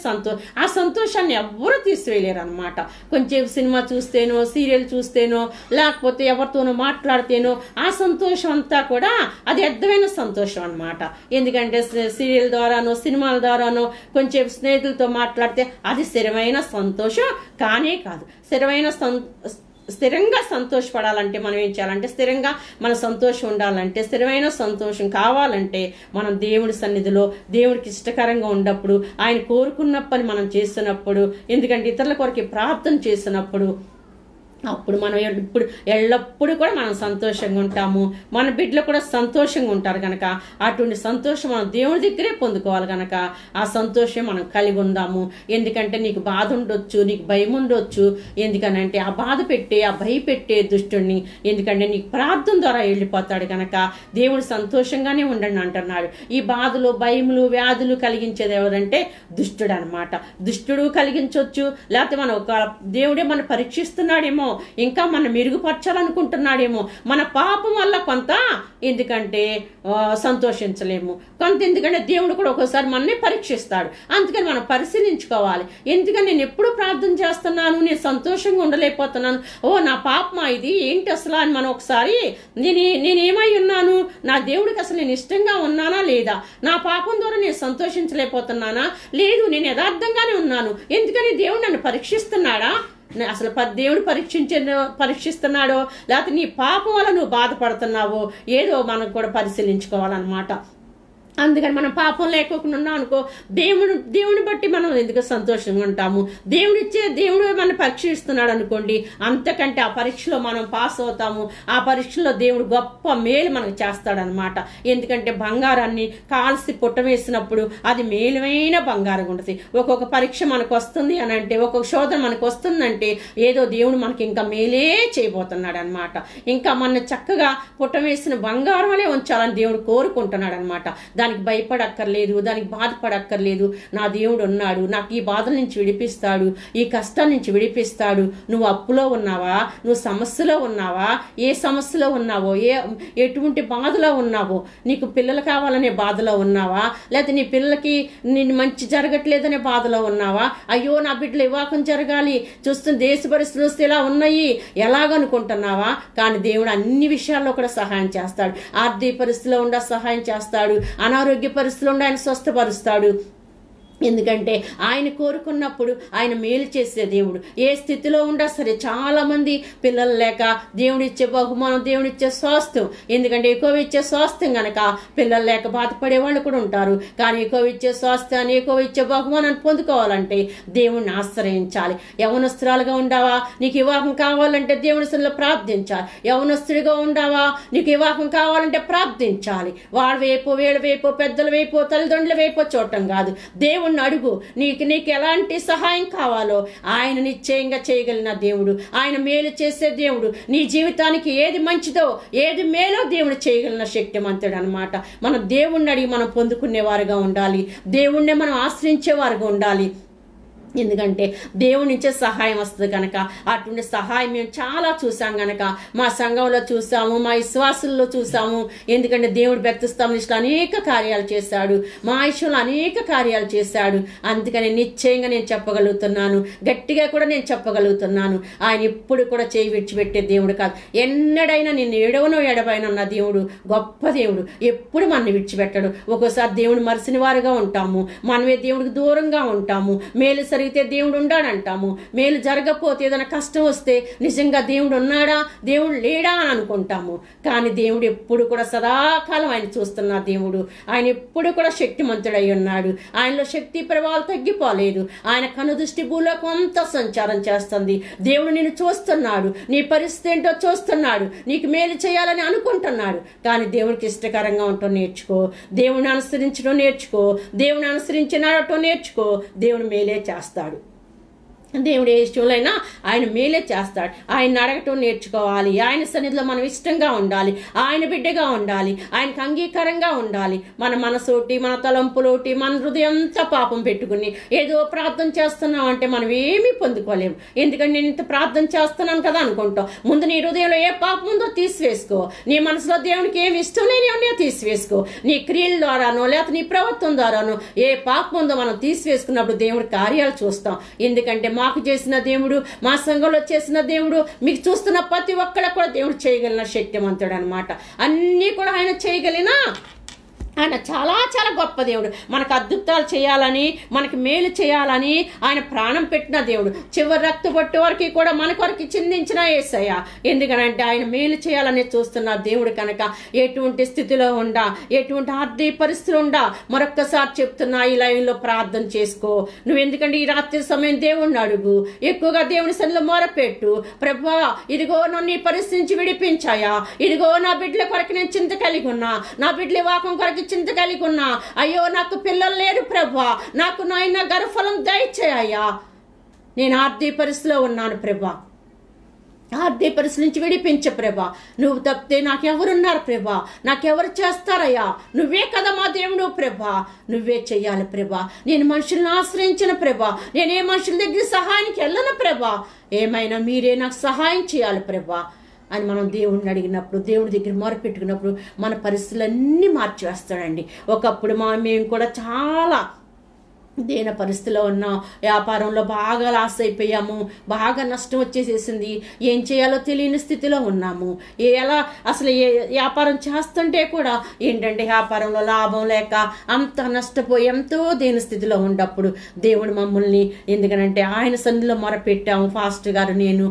ఆ సంతోషాన్ని ఎవ్వరూ తీసివేయలేరు అనమాట. కొంచెం సినిమా చూస్తేనో, సీరియల్ చూస్తేనో, లేకపోతే ఎవరితోనో మాట్లాడితేనో ఆ సంతోషం అంతా కూడా అది అర్థమైన సంతోషం అనమాట. ఎందుకంటే సీరియల్ ద్వారానో, సినిమాల ద్వారానో కొంచెం స్నేహితులతో మాట్లాడితే అది స్థిరమైన సంతోషం కానే కాదు. స్థిరంగా సంతోషపడాలంటే మనం ఏం చేయాలంటే, స్థిరంగా మన సంతోషం ఉండాలంటే, స్థిరమైన సంతోషం కావాలంటే మనం దేవుడి సన్నిధిలో దేవుడికి ఇష్టకరంగా ఉన్నప్పుడు, ఆయన కోరుకున్న పని మనం చేస్తున్నప్పుడు, ఎందుకంటే ఇతరుల కొరకు ప్రార్థన చేసినప్పుడు అప్పుడు మనం ఎల్లప్పుడూ కూడా మనం సంతోషంగా ఉంటాము. మన బిడ్డలు కూడా సంతోషంగా ఉంటారు. కనుక అటువంటి సంతోషం మనం దేవుడి దగ్గరే పొందుకోవాలి. కనుక ఆ సంతోషం మనం కలిగి ఉందాము. ఎందుకంటే నీకు బాధ ఉండొచ్చు, నీకు భయం ఉండొచ్చు. ఎందుకనంటే ఆ బాధ పెట్టే, ఆ భయపెట్టే దుష్టుడిని, ఎందుకంటే నీకు ప్రార్థన ద్వారా వెళ్ళిపోతాడు. కనుక దేవుడు సంతోషంగానే ఉండండి అంటున్నాడు. ఈ బాధలు, భయములు, వ్యాధులు కలిగించేది ఎవరంటే దుష్టుడు అనమాట. దుష్టుడు కలిగించవచ్చు, లేకపోతే మనం దేవుడే మనం పరీక్షిస్తున్నాడేమో, ఇంకా మనం మెరుగుపరచాలనుకుంటున్నాడేమో. మన పాపం వల్ల కొంత ఎందుకంటే సంతోషించలేము, కొంత ఎందుకంటే దేవుడు కూడా ఒక్కోసారి మనల్ని పరీక్షిస్తాడు. అందుకని మనం పరిశీలించుకోవాలి. ఎందుకని నేను ఎప్పుడు ప్రార్థన చేస్తున్నాను, నేను సంతోషంగా ఉండలేకపోతున్నాను, నా పాపమా ఇది ఏంటి అసలు అని మనం ఒకసారి నేనేమై ఉన్నాను, నా దేవుడికి అసలు నేను ఇష్టంగా ఉన్నానా లేదా, నా పాపం ద్వారా నేను సంతోషించలేకపోతున్నానా, లేదు నేను యథార్థంగానే ఉన్నాను, ఎందుకని దేవుడు నన్ను పరీక్షిస్తున్నాడా, అసలు దేవుడు పరీక్షిస్తున్నాడో, లేకపోతే నీ పాపం వల్ల నువ్వు బాధపడుతున్నావో ఏదో మనం కూడా పరిశీలించుకోవాలన్నమాట. అందుకని మనం పాపం లేకోకుండా ఉన్నాం అనుకో, దేవుని బట్టి మనం ఎందుకు సంతోషంగా ఉంటాము. దేవుడు మనం పరీక్షిస్తున్నాడు అనుకోండి, అంతకంటే ఆ పరీక్షలో మనం పాస్ అవుతాము. ఆ పరీక్షలో దేవుడు గొప్ప మేలు మనకు చేస్తాడనమాట. ఎందుకంటే బంగారాన్ని కాల్సి పుట్ట వేసినప్పుడు అది మేలైన బంగారం ఉంటుంది. ఒక్కొక్క పరీక్ష మనకు వస్తుంది అని అంటే, ఒక్కొక్క శోధన మనకు వస్తుందంటే ఏదో దేవుడు మనకి ఇంకా మేలే చేయబోతున్నాడు అనమాట. ఇంకా మన చక్కగా పుట్ట వేసిన బంగారం వలె ఉంచాలని దేవుడు కోరుకుంటున్నాడు అనమాట. దానికి భయపడక్కర్లేదు, దానికి బాధపడక్కర్లేదు. నా దేవుడు ఉన్నాడు, నాకు ఈ బాధల నుంచి విడిపిస్తాడు, ఈ కష్టం నుంచి విడిపిస్తాడు. నువ్వు అప్పులో ఉన్నావా, నువ్వు సమస్యలో ఉన్నావా, ఏ సమస్యలో ఉన్నావో, ఎటువంటి బాధలో ఉన్నావో, నీకు పిల్లలు కావాలనే బాధలో ఉన్నావా, లేకపోతే నీ పిల్లలకి నేను మంచి జరగట్లేదనే బాధలో ఉన్నావా, అయ్యో నా బిడ్డలు వివాహం జరగాలి, చూస్తున్న దేశ పరిస్థితులు వస్తే ఇలా ఉన్నాయి ఎలాగనుకుంటున్నావా? కానీ దేవుడు అన్ని విషయాల్లో కూడా సహాయం చేస్తాడు. ఆర్థిక పరిస్థితిలో ఉండా సహాయం చేస్తాడు, అనారోగ్య పరిస్థితిలో ఉండి ఆయన స్వస్థపరుస్తాడు. ఎందుకంటే ఆయన కోరుకున్నప్పుడు ఆయన మేలు చేసే దేవుడు. ఏ స్థితిలో ఉండా సరే, చాలా మంది పిల్లలు లేక దేవుడిచ్చే బహుమానం, దేవుడిచ్చే స్వాస్థ్యం. ఎందుకంటే ఎక్కువ ఇచ్చే స్వాస్థ్యం గనక పిల్లలు లేక బాధపడే వాళ్ళు కూడా ఉంటారు. కానీ ఎక్కువ ఇచ్చే స్వాస్థ్యాన్ని, ఎక్కువ ఇచ్చే బహుమానాన్ని పొందుకోవాలంటే దేవుణ్ణి ఆశ్రయించాలి. యవనస్తురాలుగా ఉండావా, నీకు వివాహం కావాలంటే దేవుని సన్నిధిలో ప్రార్థించాలి. యవనస్తుడిగా ఉండావా, నీకు వివాహం కావాలంటే ప్రార్థించాలి. వాళ్ళ వైపు, వీళ్ళ వైపు, పెద్దల వైపు, తల్లిదండ్రుల వైపు చూడటం కాదు, దేవుణ్ణి అడుగు. నీకు ఎలాంటి సహాయం కావాలో ఆయన నిశ్చయంగా చేయగలిగిన దేవుడు, ఆయన మేలు చేసే దేవుడు. నీ జీవితానికి ఏది మంచిదో, ఏది మేలో దేవుడు చేయగలిగిన శక్తిమంతుడు అన్నమాట. మనం దేవుణ్ణి అడిగి మనం పొందుకునేవారుగా ఉండాలి, దేవుణ్ణి మనం ఆశ్రయించేవారుగా ఉండాలి. ఎందుకంటే దేవుడి నుంచే సహాయం వస్తుంది కనుక. అటువంటి సహాయం మేము చాలా చూసాం కనుక, మా సంఘంలో చూసాము, మా విశ్వాసుల్లో చూసాము. ఎందుకంటే దేవుడు బెత్తస్థాపనలో అనేక కార్యాలు చేశాడు, మా విషయంలో అనేక కార్యాలు చేశాడు. అందుకని నిశ్చయంగా నేను చెప్పగలుగుతున్నాను, గట్టిగా కూడా నేను చెప్పగలుగుతున్నాను, ఆయన ఎప్పుడు కూడా చేయి విడిచిపెట్టే దేవుడు కాదు. ఎన్నడైనా నేను ఎడబైన ఉన్న దేవుడు, గొప్ప దేవుడు, ఎప్పుడు మనల్ని విడిచిపెట్టడు. ఒక్కోసారి దేవుడు మరిసిన వారుగా ఉంటాము, మనమే దేవుడికి దూరంగా ఉంటాము. మేలు జరిగితే దేవుడు ఉండాడంటాము, మేలు జరగకపోతే ఏదైనా కష్టం వస్తే నిజంగా దేవుడు ఉన్నాడా, దేవుడు లేడా అని అనుకుంటాము. కానీ దేవుడు ఎప్పుడు కూడా సదాకాలం ఆయన చూస్తున్న దేవుడు. ఆయన ఎప్పుడు కూడా శక్తిమంతుడై ఉన్నాడు. ఆయనలో శక్తి ప్రభావాలు తగ్గిపోలేదు. ఆయన కనుదృష్టి భూలోకం అంతా సంచారం చేస్తుంది. దేవుడు నిన్ను చూస్తున్నాడు, నీ పరిస్థితి ఏంటో చూస్తున్నాడు, నీకు మేలు చేయాలని అనుకుంటున్నాడు. కానీ దేవుడికి ఇష్టకరంగా ఉండటం నేర్చుకో, దేవుని అనుసరించడం నేర్చుకో, దేవుని అనుసరించి నడవటం నేర్చుకో. దేవుడు మేలే చేస్తాడు. దేవుడు ఏ విషయంలో ఆయన మేలే చేస్తాడు. ఆయన అడగటం నేర్చుకోవాలి. ఆయన సన్నిధిలో మనం ఇష్టంగా ఉండాలి, ఆయన బిడ్డగా ఉండాలి, ఆయనకు అంగీకారంగా ఉండాలి. మన మనసోటి, మన తలంపులోటి, మన హృదయంతో పాపం పెట్టుకుని ఏదో ప్రార్థన చేస్తున్నాం అంటే మనం ఏమీ పొందుకోలేము. ఎందుకంటే నేను ఇంత ప్రార్థన చేస్తున్నాను కదా అనుకుంటాం. ముందు నీ హృదయంలో ఏ పాపం ఉందో తీసివేసుకో. నీ మనసులో దేవునికి ఏమి ఇష్టం లేని తీసివేసుకో. నీ క్రియల ద్వారానో లేకపోతే నీ ప్రవర్తన ద్వారానో ఏ పాపం ఉందో మనం తీసివేసుకున్నప్పుడు దేవుడి కార్యాలు చూస్తాం. ఎందుకంటే మాకు చేసిన దేవుడు, మా సంఘంలో చేసిన దేవుడు, మీకు చూస్తున్న ప్రతి ఒక్కళ్ళ కూడా దేవుడు చేయగలిగిన శక్తిమంతుడు అన్నమాట. అన్నీ కూడా ఆయన చేయగలిగిన ఆయన చాలా చాలా గొప్ప దేవుడు. మనకు అద్భుతాలు చేయాలని, మనకి మేలు చేయాలని ఆయన ప్రాణం పెట్టిన దేవుడు. చివరి రక్త బొట్టు వరకు కూడా మన కొరకు చిందించిన యేసయ్య. ఎందుకనంటే ఆయన మేలు చేయాలని చూస్తున్న దేవుడు కనుక. ఎటువంటి స్థితిలో ఉండా, ఎటువంటి ఆర్థిక పరిస్థితులు ఉండా, మరొక్కసారి చెప్తున్నా, ఈ లైన్లో ప్రార్థన చేసుకో. నువ్వు ఎందుకంటే ఈ రాత్రి సమయం దేవుణ్ణి అడుగు, ఎక్కువగా దేవుని సన్నిధిలో మొరపెట్టు. ప్రభువా, ఇదిగో నన్ను ఈ పరిస్థితి నుంచి విడిపించాయా, ఇదిగో నా బిడ్డల కొరకు నేను చింత కలిగి ఉన్నా, నా బిడ్డల వివాహం కొరకు చింత కలిగి ఉన్నా, అయ్యో నాకు పిల్లలు లేరు ప్రభువా, నాకు నాయన గర్భఫలం దయచేయ్యా, నేను ఆర్థిక పరిస్థితిలో ఉన్నాను ప్రభా, ఆర్థిక పరిస్థితి నుంచి విడిపించ ప్రభా, నువ్వు తప్పితే నాకెవరున్నారు ప్రభా, నాకెవరు చేస్తారయ్యా, నువ్వే కదా మా దేవుడు ప్రభా, నువ్వే చెయ్యాలి ప్రభా. నేను మనుషులను ఆశ్రయించిన ప్రభా, నేనే మనుషుల దగ్గర సహాయానికి వెళ్ళను ప్రభా, ఏమైనా మీరే నాకు సహాయం చేయాలి ప్రభా అని మనం దేవుడిని అడిగినప్పుడు, దేవుడి దగ్గర మొరపెట్టుకున్నప్పుడు మన పరిస్థితులన్నీ మార్చివేస్తాడండి. ఒకప్పుడు మేము కూడా చాలా దేన పరిస్థితిలో ఉన్నాం, వ్యాపారంలో బాగా లాస్ అయిపోయాము, బాగా నష్టం వచ్చేసేసింది, ఏం చేయాలో తెలియని స్థితిలో ఉన్నాము. ఎలా అసలు వ్యాపారం చేస్తుంటే కూడా ఏంటంటే వ్యాపారంలో లాభం లేక అంత నష్టపోయి ఎంతో దేని స్థితిలో ఉన్నప్పుడు దేవుడు మమ్మల్ని, ఎందుకనంటే ఆయన సన్నిధిలో మొరపెట్టాము. ఫాస్టర్ గారు నేను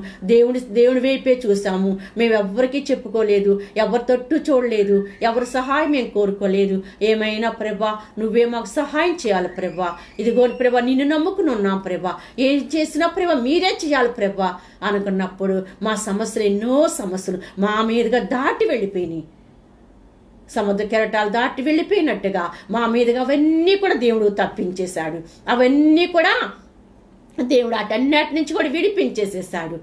దేవుడి వైపే చూసాము. మేము ఎవ్వరికీ చెప్పుకోలేదు, ఎవరి తట్టు చూడలేదు, ఎవరి సహాయం మేము కోరుకోలేదు. ఏమైనా ప్రభా నువ్వే మాకు సహాయం చేయాలి ప్రభా, ఇదిగో ప్రభా నిన్ను నమ్ముకుని ఉన్నాం ప్రభా, ఏం చేసినా ప్రభా మీరే చేయాలి ప్రభా అనుకున్నప్పుడు మా సమస్యలు, ఎన్నో సమస్యలు మా మీదుగా దాటి వెళ్ళిపోయినాయి. సముద్ర కెరటాలు దాటి వెళ్ళిపోయినట్టుగా మా మీదుగా అవన్నీ కూడా దేవుడు తప్పించేశాడు. అవన్నీ కూడా దేవుడు అటన్నిటి నుంచి కూడా విడిపించేసేసాడు.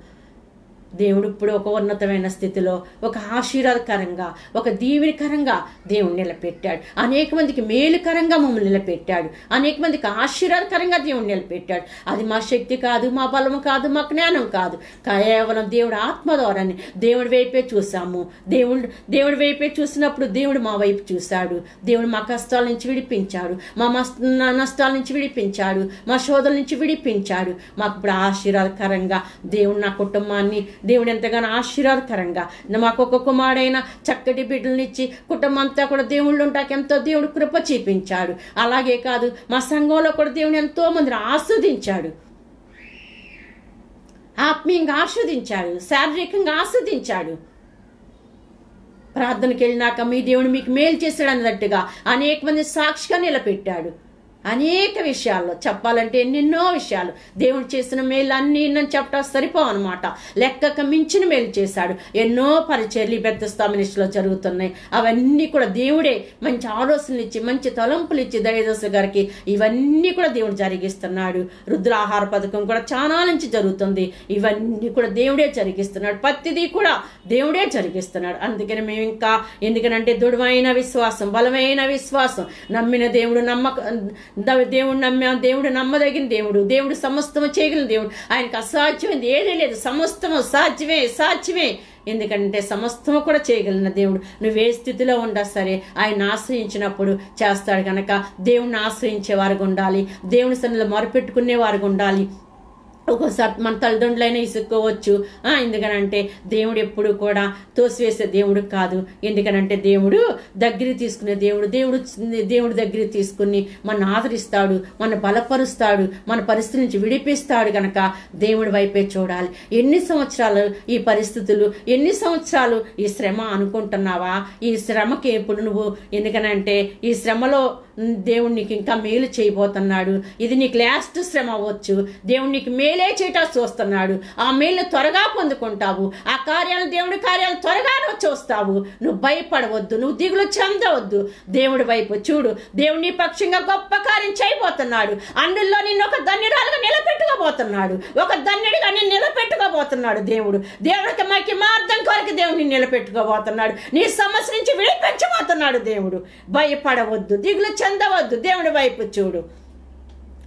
దేవుడు ఇప్పుడు ఒక ఉన్నతమైన స్థితిలో, ఒక ఆశీర్వాదకరంగా, ఒక దీవెనకరంగా దేవుడు నిలబెట్టాడు. అనేక మందికి మేలుకరంగా మమ్మల్ని నిలబెట్టాడు. అనేక మందికి ఆశీర్వాదకరంగా దేవుడు నిలబెట్టాడు. అది మా శక్తి కాదు, మా బలము కాదు, మా జ్ఞానం కాదు, కేవలం దేవుడు ఆత్మ ద్వారానే దేవుడి వైపే చూసాము. దేవుడి వైపే చూసినప్పుడు దేవుడు మా వైపు చూశాడు. దేవుడు మా కష్టాల నుంచి విడిపించాడు, మా నష్టాల నుంచి విడిపించాడు, మా శోధల నుంచి విడిపించాడు. మాకు ఇప్పుడు ఆశీర్వాదకరంగా దేవుడు నా కుటుంబాన్ని దేవుడు ఎంతగానో ఆశీర్వాదకరంగా మాకు ఒక కుమారుడైన చక్కటి బిడ్డలనిచ్చి కుటుంబం అంతా కూడా దేవుళ్ళు ఉంటాక ఎంతో దేవుడు కృప చూపించాడు. అలాగే కాదు, మా సంఘంలో కూడా దేవుడు ఎంతో మందిని ఆస్వాదించాడు, ఆత్మీయంగా ఆస్వాదించాడు, శారీరకంగా ఆస్వాదించాడు. ప్రార్థనకి వెళ్ళినాక మీ దేవుడు మీకు మేలు చేశాడు అన్నట్టుగా అనేక మంది సాక్షిగా నిలబెట్టాడు. అనేక విషయాల్లో చెప్పాలంటే ఎన్నెన్నో విషయాలు దేవుడు చేసిన మేలు అన్నీ నన్ను చెప్పడం సరిపోవన్నమాట. లెక్కకు మించిన మేలు చేశాడు. ఎన్నో పరిచర్లు బెత్తస్తా మినిస్ట్రీలో జరుగుతున్నాయి. అవన్నీ కూడా దేవుడే మంచి ఆలోచనలు ఇచ్చి, మంచి తలంపులు ఇచ్చి దైవదాసు గారికి ఇవన్నీ కూడా దేవుడు జరిగిస్తున్నాడు. రుద్రాహార పథకం కూడా చాలా నుంచి జరుగుతుంది. ఇవన్నీ కూడా దేవుడే జరిగిస్తున్నాడు. ప్రతిదీ కూడా దేవుడే జరిగిస్తున్నాడు. అందుకని మేము ఇంకా ఎందుకనంటే దృఢమైన విశ్వాసం, బలమైన విశ్వాసం, నమ్మిన దేవుడు దేవుడు నమ్మాం. దేవుడు నమ్మదగిన దేవుడు, దేవుడు సమస్తము చేయగలిగిన దేవుడు. ఆయనకు అసాధ్యమైంది ఏదీ లేదు. సమస్తము సాధ్యమే. ఎందుకంటే సమస్తము కూడా చేయగలిగిన దేవుడు. నువ్వే స్థితిలో ఉండా సరే ఆయన ఆశ్రయించినప్పుడు చేస్తాడు కనుక దేవుణ్ణి ఆశ్రయించే వారుగా ఉండాలి, దేవుని సన్నిధిలో మొరపెట్టుకునే వారుగా ఉండాలి. ఒక్కోసారి మన తల్లిదండ్రులైనా ఇసుక్కోవచ్చు. ఎందుకనంటే దేవుడు ఎప్పుడు కూడా తోసివేసే దేవుడు కాదు. ఎందుకనంటే దేవుడు దగ్గర తీసుకునే దేవుడు దగ్గర తీసుకుని మన ఆదరిస్తాడు, మన బలపరుస్తాడు, మన పరిస్థితి నుంచి విడిపిస్తాడు. కనుక దేవుడి వైపే చూడాలి. ఎన్ని సంవత్సరాలు ఈ పరిస్థితులు, ఎన్ని సంవత్సరాలు ఈ శ్రమ అనుకుంటున్నావా? ఈ శ్రమకి ఇప్పుడు నువ్వు ఎందుకనంటే ఈ శ్రమలో దేవుడు నీకు ఇంకా మేలు చేయబోతున్నాడు. ఇది నీకు లాస్ట్ శ్రమ అవ్వచ్చు. దేవుడు నీకు మేలే చేయటం చూస్తున్నాడు. ఆ మేలు త్వరగా పొందుకుంటావు. ఆ దేవుడి కార్యాలు త్వరగా చూస్తావు. నువ్వు భయపడవద్దు, నువ్వు దిగులు చెందవద్దు. దేవుడి వైపు చూడు. దేవుడు నీ పక్షంగా గొప్ప కార్యం చేయబోతున్నాడు. అందులో నిన్ను ఒక ధన్యురాలుగా నిలబెట్టుకోబోతున్నాడు, ఒక ధన్యుడిగా నిన్ను నిలబెట్టుకోబోతున్నాడు. దేవుడికి మాకి మార్గం కొరకు దేవుడిని నిలబెట్టుకోబోతున్నాడు. నీ సమస్య నుంచి విడిపించబోతున్నాడు దేవుడు. భయపడవద్దు, దిగులు చెందవద్దు. దేవుడి వైపు చూడు.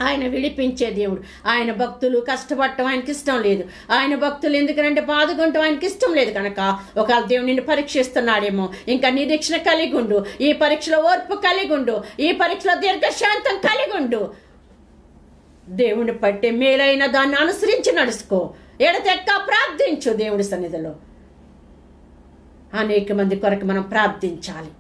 ఆయన విడిపించే దేవుడు. ఆయన భక్తులు కష్టపడటం ఆయనకి ఇష్టం లేదు. ఆయన భక్తులు ఎందుకంటే బాధకుంటాం ఆయనకి ఇష్టం లేదు. కనుక ఒకవేళ దేవుడు నిన్ను పరీక్షిస్తున్నాడేమో, ఇంకా నిరీక్షణ కలిగి ఉండు. ఈ పరీక్షలో ఓర్పు కలిగి ఉండు. ఈ పరీక్షలో దీర్ఘశాంతం కలిగి ఉండు. దేవుని పట్టే మేలైన దాన్ని అనుసరించి నడుచుకో. ఎడతెక్క ప్రార్థించు దేవుడి సన్నిధిలో. అనేక మంది కొరకు మనం ప్రార్థించాలి.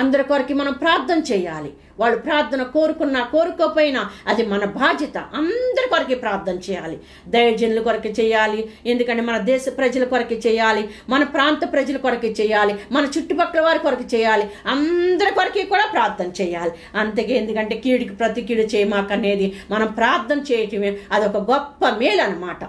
అందరి కొరకు మనం ప్రార్థన చేయాలి. వాళ్ళు ప్రార్థన కోరుకున్నా కోరుకోపోయినా అది మన బాధ్యత. అందరి కొరకు ప్రార్థన చేయాలి. దైవజనుల కొరకు చేయాలి. ఎందుకంటే మన దేశ ప్రజల కొరకు చేయాలి, మన ప్రాంత ప్రజల కొరకు చేయాలి, మన చుట్టుపక్కల వారి కొరకు చేయాలి. అందరి కొరకు కూడా ప్రార్థన చేయాలి. అంతకే ఎందుకంటే కీడుకి ప్రతి కీడు చేయమాకనేది మనం ప్రార్థన చేయటమే అదొక గొప్ప మేలు అన్నమాట.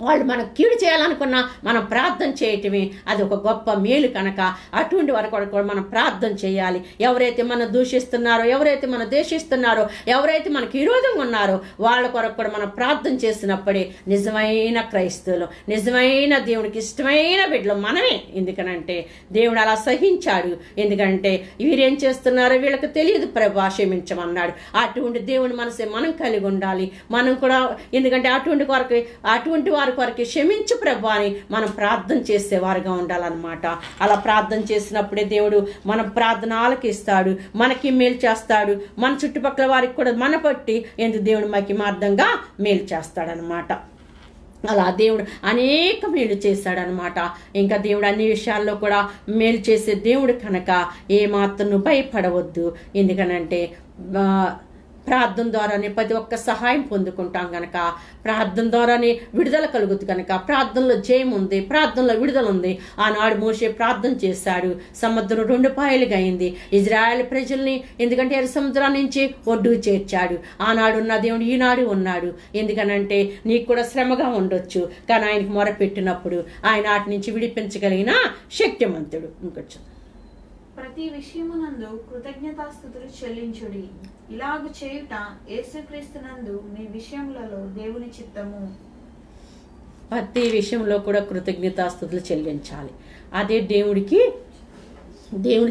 వాళ్ళు మనకు కీడు చేయాలనుకున్నా మనం ప్రార్థన చేయటమే అది ఒక గొప్ప మేలు. కనుక అటువంటి వారి కొరకు మనం ప్రార్థన చేయాలి. ఎవరైతే మనం దూషిస్తున్నారో, ఎవరైతే మనం ద్వేషిస్తున్నారో, ఎవరైతే మనకు విరోధంగా ఉన్నారో వాళ్ళ కొరకు కూడా మనం ప్రార్థన చేసినప్పుడే నిజమైన క్రైస్తవులు, నిజమైన దేవుడికి ఇష్టమైన బిడ్డలు మనమే. ఎందుకనంటే దేవుడు అలా సహించాడు. ఎందుకంటే వీరేం చేస్తున్నారో వీళ్ళకి తెలియదు ప్రభు, క్షమించమన్నాడు. అటువంటి దేవుని మనసే మనం కలిగి ఉండాలి. మనం కూడా ఎందుకంటే అటువంటి వారి కొరకు క్షమించు ప్రభు అని మనం ప్రార్థన చేసేవారుగా ఉండాలన్నమాట. అలా ప్రార్థన చేసినప్పుడే దేవుడు మన ప్రార్థన ఆలకిస్తాడు, మనకి మేలు చేస్తాడు. మన చుట్టుపక్కల వారికి కూడా మన పట్టి ఎందుకు దేవుడు మనకి మార్గంగా మేలు చేస్తాడనమాట. అలా దేవుడు అనేక మేలు చేశాడనమాట. ఇంకా దేవుడు అన్ని విషయాల్లో కూడా మేలు చేసే దేవుడు కనుక ఏమాత్రం భయపడవద్దు. ఎందుకనంటే ప్రార్థన ద్వారానే ప్రతి ఒక్క సహాయం పొందుకుంటాం కనుక, ప్రార్థన ద్వారానే విడుదల కలుగుతుంది కనుక, ప్రార్థనలో జయం ఉంది, ప్రార్థనలో విడుదల ఉంది. ఆనాడు మోషే ప్రార్థన చేశాడు, సముద్రం 2 పాయలుగా అయింది. ఇజ్రాయెల్ ప్రజల్ని ఎందుకంటే ఎర్ర సముద్రం నుంచి ఒడ్డుకు చేర్చాడు. ఆనాడు ఉన్న దేవుడు ఈనాడు ఉన్నాడు. ఎందుకనంటే నీకు కూడా శ్రమగా ఉండొచ్చు, కానీ ఆయనకు మొరపెట్టినప్పుడు ఆయన వాటి నుంచి విడిపించగలిగిన శక్తిమంతుడు. ఇంకొచ్చు ప్రతి విషయమునందు కృతజ్ఞతాస్తుతులు చెల్లించుడి. ఇలాగు చేయుట యేసుక్రీస్తునందు మీ విషయములలో దేవుని చిత్తము. ప్రతి విషయంలో కూడా కృతజ్ఞతాస్తుతులు చెల్లించాలి. అదే దేవుడి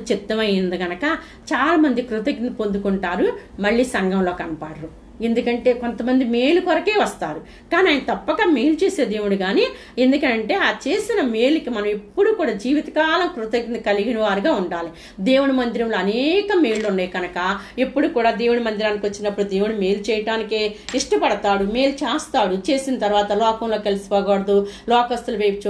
చిత్తమైంది కనుక చాలా మంది కృతజ్ఞత పొందుకుంటారు, మళ్ళీ సంఘంలో కనపడరు. ఎందుకంటే కొంతమంది మేలు కొరకే వస్తారు, కానీ ఆయన తప్పక మేలు చేసే దేవుడు. కానీ ఎందుకంటే ఆ చేసిన మేలుకి మనం ఎప్పుడు కూడా జీవితకాలం కృతజ్ఞత కలిగిన వారుగా ఉండాలి. దేవుని మందిరంలో అనేక మేళ్ళు ఉన్నాయి కనుక ఎప్పుడు కూడా దేవుని మందిరానికి వచ్చినప్పుడు దేవుడు మేలు చేయటానికే ఇష్టపడతాడు, మేలు చేస్తాడు. చేసిన తర్వాత లోకంలో కలిసిపోకూడదు, లోకస్తుల వైపు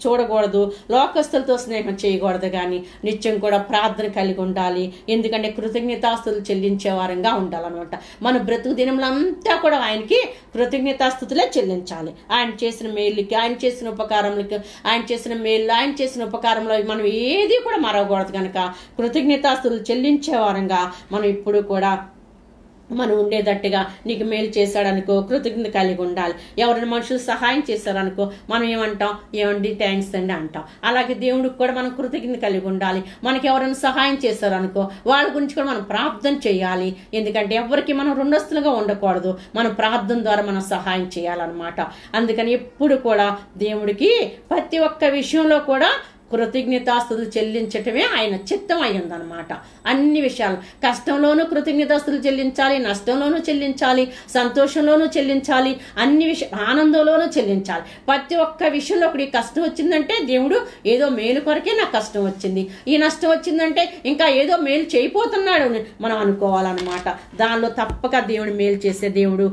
చూడకూడదు, లోకస్తులతో స్నేహం చేయకూడదు, కానీ నిత్యం కూడా ప్రార్థన కలిగి ఉండాలి. ఎందుకంటే కృతజ్ఞతాస్తుతులు చెల్లించే వారంగా ఉండాలన్నమాట. మన బ్రతుకు దినములంతా కూడా ఆయనకి కృతజ్ఞతాస్తుతులే చెల్లించాలి. ఆయన చేసిన మేలుకి, ఆయన చేసిన ఉపకారములకి, ఆయన చేసిన మేలు, ఆయన చేసిన ఉపకారంలో మనం ఏది కూడా మరవకూడదు కనుక కృతజ్ఞతాస్తుతులు చెల్లించే వారంగా మనం ఇప్పుడు కూడా మనం ఉండేటట్టుగా నీకు మేలు చేశాడనుకో కృతజ్ఞత కలిగి ఉండాలి. ఎవరైనా మనుషులు సహాయం చేశారనుకో మనం ఏమంటాం, ఏమండి థ్యాంక్స్ అండి అంటాం. అలాగే దేవుడికి కూడా మనం కృతజ్ఞత కలిగి ఉండాలి. మనకి ఎవరైనా సహాయం చేశారనుకో వాళ్ళ గురించి కూడా మనం ప్రార్థన చేయాలి. ఎందుకంటే ఎవరికి మనం రెండస్తులుగా ఉండకూడదు, మనం ప్రార్థన ద్వారా మనం సహాయం చేయాలన్నమాట. అందుకని ఎప్పుడు కూడా దేవుడికి ప్రతి ఒక్క విషయంలో కూడా కృతజ్ఞతాస్తుతులు చెల్లించటమే ఆయన చిత్తం అయ్యిందనమాట. అన్ని విషయాలు, కష్టంలోనూ కృతజ్ఞతాస్తుతులు చెల్లించాలి, నష్టంలోనూ చెల్లించాలి, సంతోషంలోనూ చెల్లించాలి, అన్ని ఆనందంలోనూ చెల్లించాలి. ప్రతి ఒక్క విషయంలో ఇప్పుడు ఈ కష్టం వచ్చిందంటే దేవుడు ఏదో మేలు కొరకే నాకు కష్టం వచ్చింది, ఈ నష్టం వచ్చిందంటే ఇంకా ఏదో మేలు చేయబోతున్నాడు మనం అనుకోవాలన్నమాట. దానిలో తప్పక దేవుడు మేలు చేసే దేవుడు.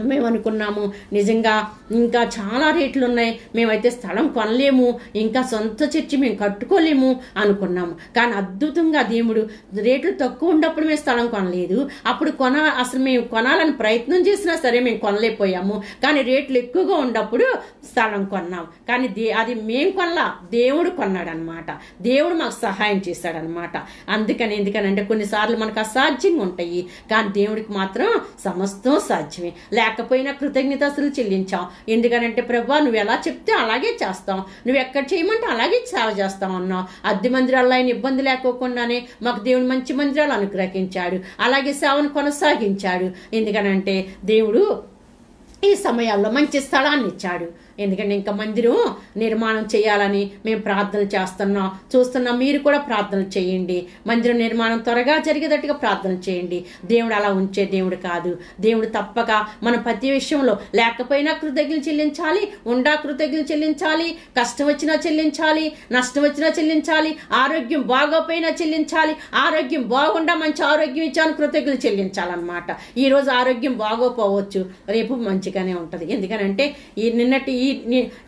మేము అనుకున్నాము నిజంగా ఇంకా చాలా రేట్లు ఉన్నాయి, మేమైతే స్థలం కొనలేము, ఇంకా సొంత చర్చి మేము కట్టుకోలేము అనుకున్నాము. కానీ అద్భుతంగా దేవుడు రేట్లు తక్కువ ఉన్నప్పుడు మేము స్థలం కొనలేదు, అప్పుడు అసలు మేము కొనాలని ప్రయత్నం చేసినా సరే మేము కొనలేకపోయాము. కానీ రేట్లు ఎక్కువగా ఉన్నప్పుడు స్థలం కొన్నాము. కానీ అది మేము కొనలా, దేవుడు కొన్నాడు అనమాట. దేవుడు మాకు సహాయం చేశాడనమాట. ఎందుకనంటే కొన్నిసార్లు మనకు అసాధ్యంగా ఉంటాయి, కానీ దేవుడికి మాత్రం సమస్తం సాధ్యమే. లేకపోయినా కృతజ్ఞతాస్తుతులు చెల్లించాం. ఎందుకనంటే ప్రభువా నువ్వు ఎలా చెప్తే అలాగే చేస్తాం, నువ్వు ఎక్కడ చేయమంటే అలాగే సేవ చేస్తాం అన్నావు. అద్దె మందిరాల్లో ఆయన ఇబ్బంది లేకోకుండానే మాకు దేవుడు మంచి మందిరాలు అనుగ్రహించాడు, అలాగే సేవను కొనసాగించాడు. ఎందుకనంటే దేవుడు ఈ సమయాల్లో మంచి స్థలాన్ని ఇచ్చాడు. ఎందుకంటే ఇంకా మందిరం నిర్మాణం చేయాలని మేము ప్రార్థనలు చూస్తున్నాం. మీరు కూడా ప్రార్థనలు చేయండి. మందిరం నిర్మాణం త్వరగా జరిగేటట్టుగా ప్రార్థన చేయండి. దేవుడు అలా ఉంచే దేవుడు కాదు. దేవుడు తప్పక మన ప్రతి విషయంలో లేకపోయినా కృతజ్ఞతలు చెల్లించాలి, ఉండా కృతజ్ఞతలు చెల్లించాలి, కష్టం వచ్చినా చెల్లించాలి, నష్టం వచ్చినా చెల్లించాలి, ఆరోగ్యం బాగోపోయినా చెల్లించాలి, ఆరోగ్యం బాగుండా మంచి ఆరోగ్యం ఇచ్చాను కృతజ్ఞతలు చెల్లించాలన్నమాట. ఈ రోజు ఆరోగ్యం బాగోపోవచ్చు, రేపు మంచిగానే ఉంటది. ఎందుకనంటే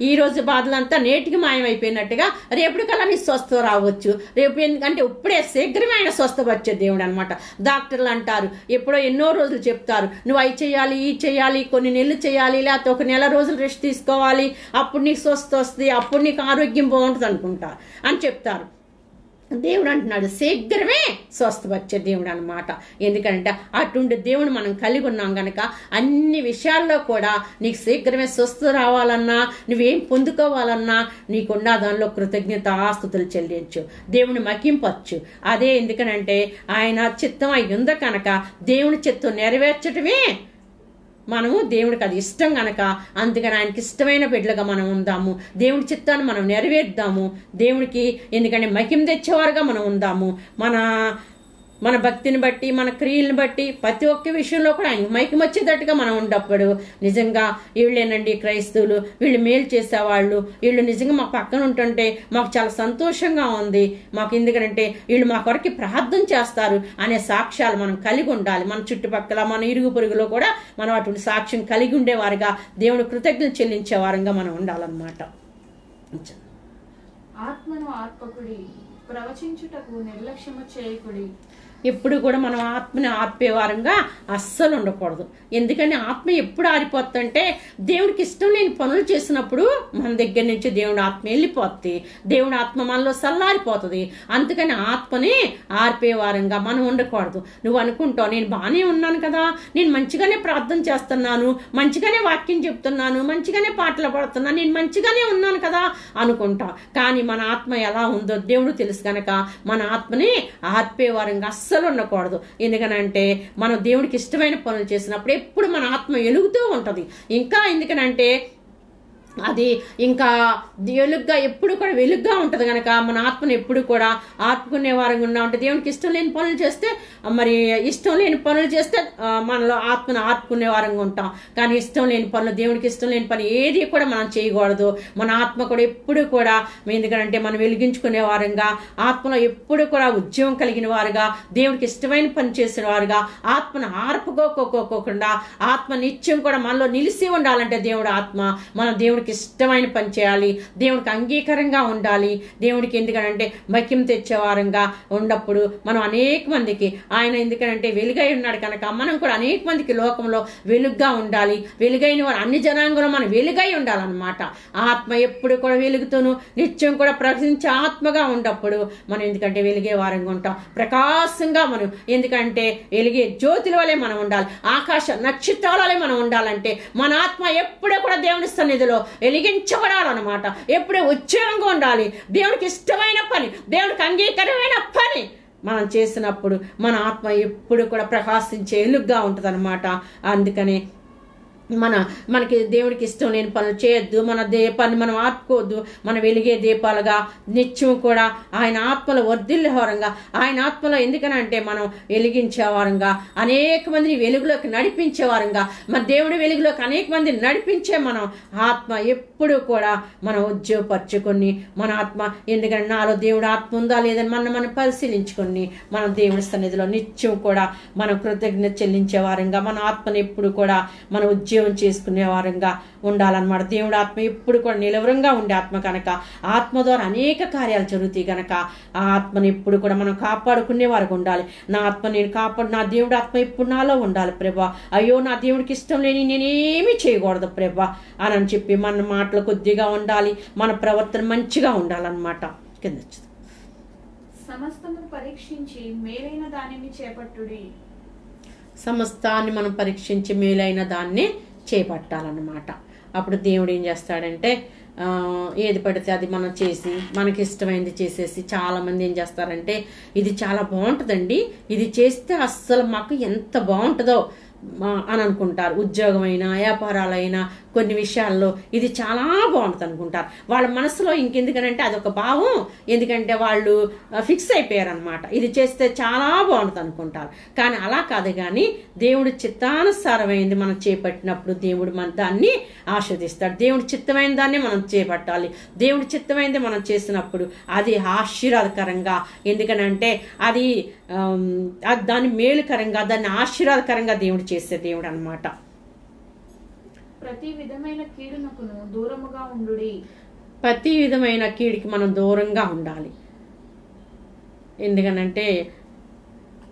ఈ రోజు బాధలంతా నేటికి మాయమైపోయినట్టుగా రేపటికల్లా నీ స్వస్థ రావచ్చు. రేపు ఎందుకంటే ఇప్పుడే శీఘ్రమే ఆయన స్వస్థపరిచే దేవుడు అనమాట. డాక్టర్లు అంటారు, ఎప్పుడో ఎన్నో రోజులు చెప్తారు, నువ్వు అవి చేయాలి, ఈ చేయాలి, కొన్ని నెలలు చేయాలి, లేకపోతే ఒక నెల రోజులు రెస్ట్ తీసుకోవాలి, అప్పుడు నీకు స్వస్థ వస్తుంది, అప్పుడు నీకు ఆరోగ్యం బాగుంటుంది అనుకుంటారు అని చెప్తారు. దేవుడు అంటున్నాడు శీఘ్రమే స్వస్థపరిచే దేవుడు అనమాట. ఎందుకంటే అటువంటి దేవుడు మనం కలిగి ఉన్నాం కనుక అన్ని విషయాల్లో కూడా నీకు శీఘ్రమే స్వస్థ రావాలన్నా, నువ్వేం పొందుకోవాలన్నా నీకున్న దానిలో కృతజ్ఞతాస్తుతులు చెల్లించు, దేవుని మకింపచ్చు. అదే ఎందుకనంటే ఆయన చిత్తం అయి ఉంది కనుక దేవుని చిత్తం నెరవేర్చటమే మనము దేవుడికి అది ఇష్టం గనక అందుకని ఆయనకి ఇష్టమైన బిడ్డలుగా మనం ఉందాము. దేవుడి చిత్తాన్ని మనం నెరవేర్దాము. దేవుడికి ఎందుకంటే మహిమ తెచ్చేవారుగా మనం ఉందాము. మన భక్తిని బట్టి, మన క్రియలను బట్టి ప్రతి ఒక్క విషయంలో కూడా ఆయన మైకం వచ్చేటట్టుగా మనం ఉన్నప్పుడు నిజంగా వీళ్ళేనండి క్రైస్తవులు, వీళ్ళు మేలు చేసేవాళ్ళు, వీళ్ళు నిజంగా మా పక్కన ఉంటుంటే మాకు చాలా సంతోషంగా ఉంది, మాకు ఎందుకంటే వీళ్ళు మా కొరకు ప్రార్థన చేస్తారు అనే సాక్ష్యాలు మనం కలిగి ఉండాలి. మన చుట్టుపక్కల మన ఇరుగు పొరుగులో కూడా మనం అటువంటి సాక్ష్యం కలిగి ఉండేవారుగా, దేవుని కృతజ్ఞతలు చెల్లించే వారంగా మనం ఉండాలన్నమాట. ఆత్మను ఆత్మకుడి, ప్రవచించుటకు నిర్లక్ష్యము చేయకుడి. ఎప్పుడు కూడా మనం ఆత్మని ఆర్పేవారంగా అస్సలు ఉండకూడదు. ఎందుకని ఆత్మ ఎప్పుడు ఆరిపోతుందంటే దేవుడికి ఇష్టం లేని పనులు చేసినప్పుడు మన దగ్గర నుంచి దేవుడి ఆత్మ వెళ్ళిపోతుంది, దేవుడి ఆత్మ మనలో సల్లారిపోతుంది. అందుకని ఆత్మని ఆర్పేవారంగా మనం ఉండకూడదు. నువ్వు అనుకుంటావు నేను బాగానే ఉన్నాను కదా, నేను మంచిగానే ప్రార్థన చేస్తున్నాను, మంచిగానే వాక్యం చెప్తున్నాను, మంచిగానే పాటలు పాడుతున్నాను, నేను మంచిగానే ఉన్నాను కదా అనుకుంటావు. కానీ మన ఆత్మ ఎలా ఉందో దేవుడు తెలుసు కనుక మన ఆత్మని ఆర్పేవారంగా అస్సలు ఉండకూడదు. ఎందుకనంటే మనం దేవుడికి ఇష్టమైన పనులు చేసినప్పుడు ఎప్పుడు మన ఆత్మ ఎలుగుతూ ఉంటుంది. ఇంకా ఎందుకనంటే అది ఇంకా వెలుగ్గా ఎప్పుడు కూడా వెలుగ్గా ఉంటుంది కనుక మన ఆత్మను ఎప్పుడు కూడా ఆపుకునే వారంగా ఉన్నా ఉంటే దేవునికి ఇష్టం లేని పనులు చేస్తే మరి ఇష్టం లేని పనులు చేస్తే మనలో ఆత్మను ఆపుకునే వారంగా ఉంటాం. కానీ ఇష్టం లేని పనులు, దేవునికి ఇష్టం లేని పని ఏది కూడా మనం చేయకూడదు. మన ఆత్మ కూడా ఎప్పుడు కూడా ఎందుకంటే మనం వెలిగించుకునే వారంగా, ఆత్మలో ఎప్పుడు కూడా ఉద్యోగం కలిగిన వారుగా, దేవునికి ఇష్టమైన పని చేసిన వారుగా, ఆత్మను ఆర్పుకోకుండా ఆత్మ నిత్యం కూడా మనలో నిలిచి ఉండాలంటే దేవుడు ఆత్మ మనం దేవుడికి ఇష్టమైన పని చేయాలి, దేవుడికి అంగీకారంగా ఉండాలి. దేవుడికి ఎందుకంటే మహిమ తెచ్చేవారంగా ఉన్నప్పుడు మనం అనేక మందికి ఆయన ఎందుకంటే వెలుగై ఉన్నాడు కనుక మనం కూడా అనేక మందికి లోకంలో వెలుగుగా ఉండాలి. వెలుగైన వారు అన్ని జనాంగంలో మనం వెలుగై ఉండాలన్నమాట. ఆత్మ ఎప్పుడు కూడా వెలుగుతూను నిత్యం కూడా ప్రవహించే ఆత్మగా ఉన్నప్పుడు మనం ఎందుకంటే వెలిగే వారంగా ఉంటాం. ప్రకాశంగా మనం ఎందుకంటే వెలిగే జ్యోతుల వలె మనం ఉండాలి. ఆకాశ నక్షత్రాల వలె మనం ఉండాలంటే మన ఆత్మ ఎప్పుడూ కూడా దేవుని సన్నిధిలో వెలిగించబడాలన్నమాట. ఎప్పుడూ ఉద్యోగంగా ఉండాలి. దేవుడికి ఇష్టమైన పని, దేవుడికి అంగీకారమైన పని మనం చేసినప్పుడు మన ఆత్మ ఎప్పుడు కూడా ప్రకాశించే వెలుగుగా ఉంటుంది అన్నమాట. అందుకని మనకి దేవుడికి ఇష్టం లేని పనులు చేయొద్దు. మన దీపాన్ని మనం ఆపుకోవద్దు. మన వెలిగే దీపాలుగా నిత్యం కూడా ఆయన ఆత్మలో వర్ధిల్లేవారంగా, ఆయన ఆత్మలో ఎందుకనంటే మనం వెలిగించేవారంగా, అనేక మందిని వెలుగులోకి నడిపించేవారంగా, మన దేవుడి వెలుగులోకి అనేక మందిని నడిపించే మనం ఆత్మ ఎప్పుడు కూడా మనం ఉద్యోగపరచుకొని మన ఆత్మ ఎందుకంటే నాలో దేవుడు ఆత్మ ఉందా లేదని మనం పరిశీలించుకొని మనం దేవుడి సన్నిధిలో నిత్యం కూడా మనం కృతజ్ఞత చెల్లించే వారంగా, మన ఆత్మను ఎప్పుడు కూడా మన ఉద్యోగం చేసుకునే వారంగా ఉండాలన్నమాట. దేవుడు ఆత్మ ఎప్పుడు కూడా నిలవరంగా ఉండే ఆత్మ కనుక ఆత్మ ద్వారా అనేక కార్యాలు జరుగుతాయి కనుక ఆ ఆత్మను ఎప్పుడు కూడా మనం కాపాడుకునే వారికి ఉండాలి. నా ఆత్మ నేను కాపాడు, నా దేవుడు ఆత్మ ఎప్పుడు నాలో ఉండాలి ప్రభా. అయ్యో నా దేవుడికి ఇష్టం లేని నేనేమీ చేయకూడదు ప్రభా అని చెప్పి మన మాటలు కొద్దిగా ఉండాలి, మన ప్రవర్తన మంచిగా ఉండాలన్నమాట. కింద సమస్తము పరీక్షించి మేలైన దానిని చేపట్టుడి. సమస్తాన్ని మనం పరీక్షించి మేలైన దాన్ని చేపట్టాలన్నమాట. అప్పుడు దేవుడు ఏం చేస్తాడంటే ఏది పడితే అది మనం చేసి మనకి ఇష్టమైంది చేసేసి చాలామంది ఏం చేస్తారంటే ఇది చాలా బాగుంటుందండి, ఇది చేస్తే అస్సలు మాకు ఎంత బాగుంటుందో అని అనుకుంటారు. ఉద్యోగమైనా వ్యాపారాలైనా కొన్ని విషయాల్లో ఇది చాలా బాగుంటుంది అనుకుంటారు. వాళ్ళ మనసులో ఇంకెందుకనంటే అదొక భావం, ఎందుకంటే వాళ్ళు ఫిక్స్ అయిపోయారు అనమాట. ఇది చేస్తే చాలా బాగుంటుంది అనుకుంటారు. కానీ అలా కాదు. కానీ దేవుడి చిత్తానుసారమైంది మనం చేపట్టినప్పుడు దేవుడు మన దాన్ని ఆస్వాదిస్తాడు. దేవుడి చిత్తమైన దాన్ని మనం చేపట్టాలి. దేవుడి చిత్తమైనది మనం చేసినప్పుడు అది ఆశీర్వాదకరంగా, ఎందుకనంటే అది దాన్ని మేలుకరంగా, దాన్ని ఆశీర్వాదకరంగా దేవుడు చేసే దేవుడు అన్నమాట. ప్రతి విధమైన కీడునకును దూరముగా ఉండుడి. ప్రతి విధమైన కీడుకి మనం దూరంగా ఉండాలి. ఎందుకనంటే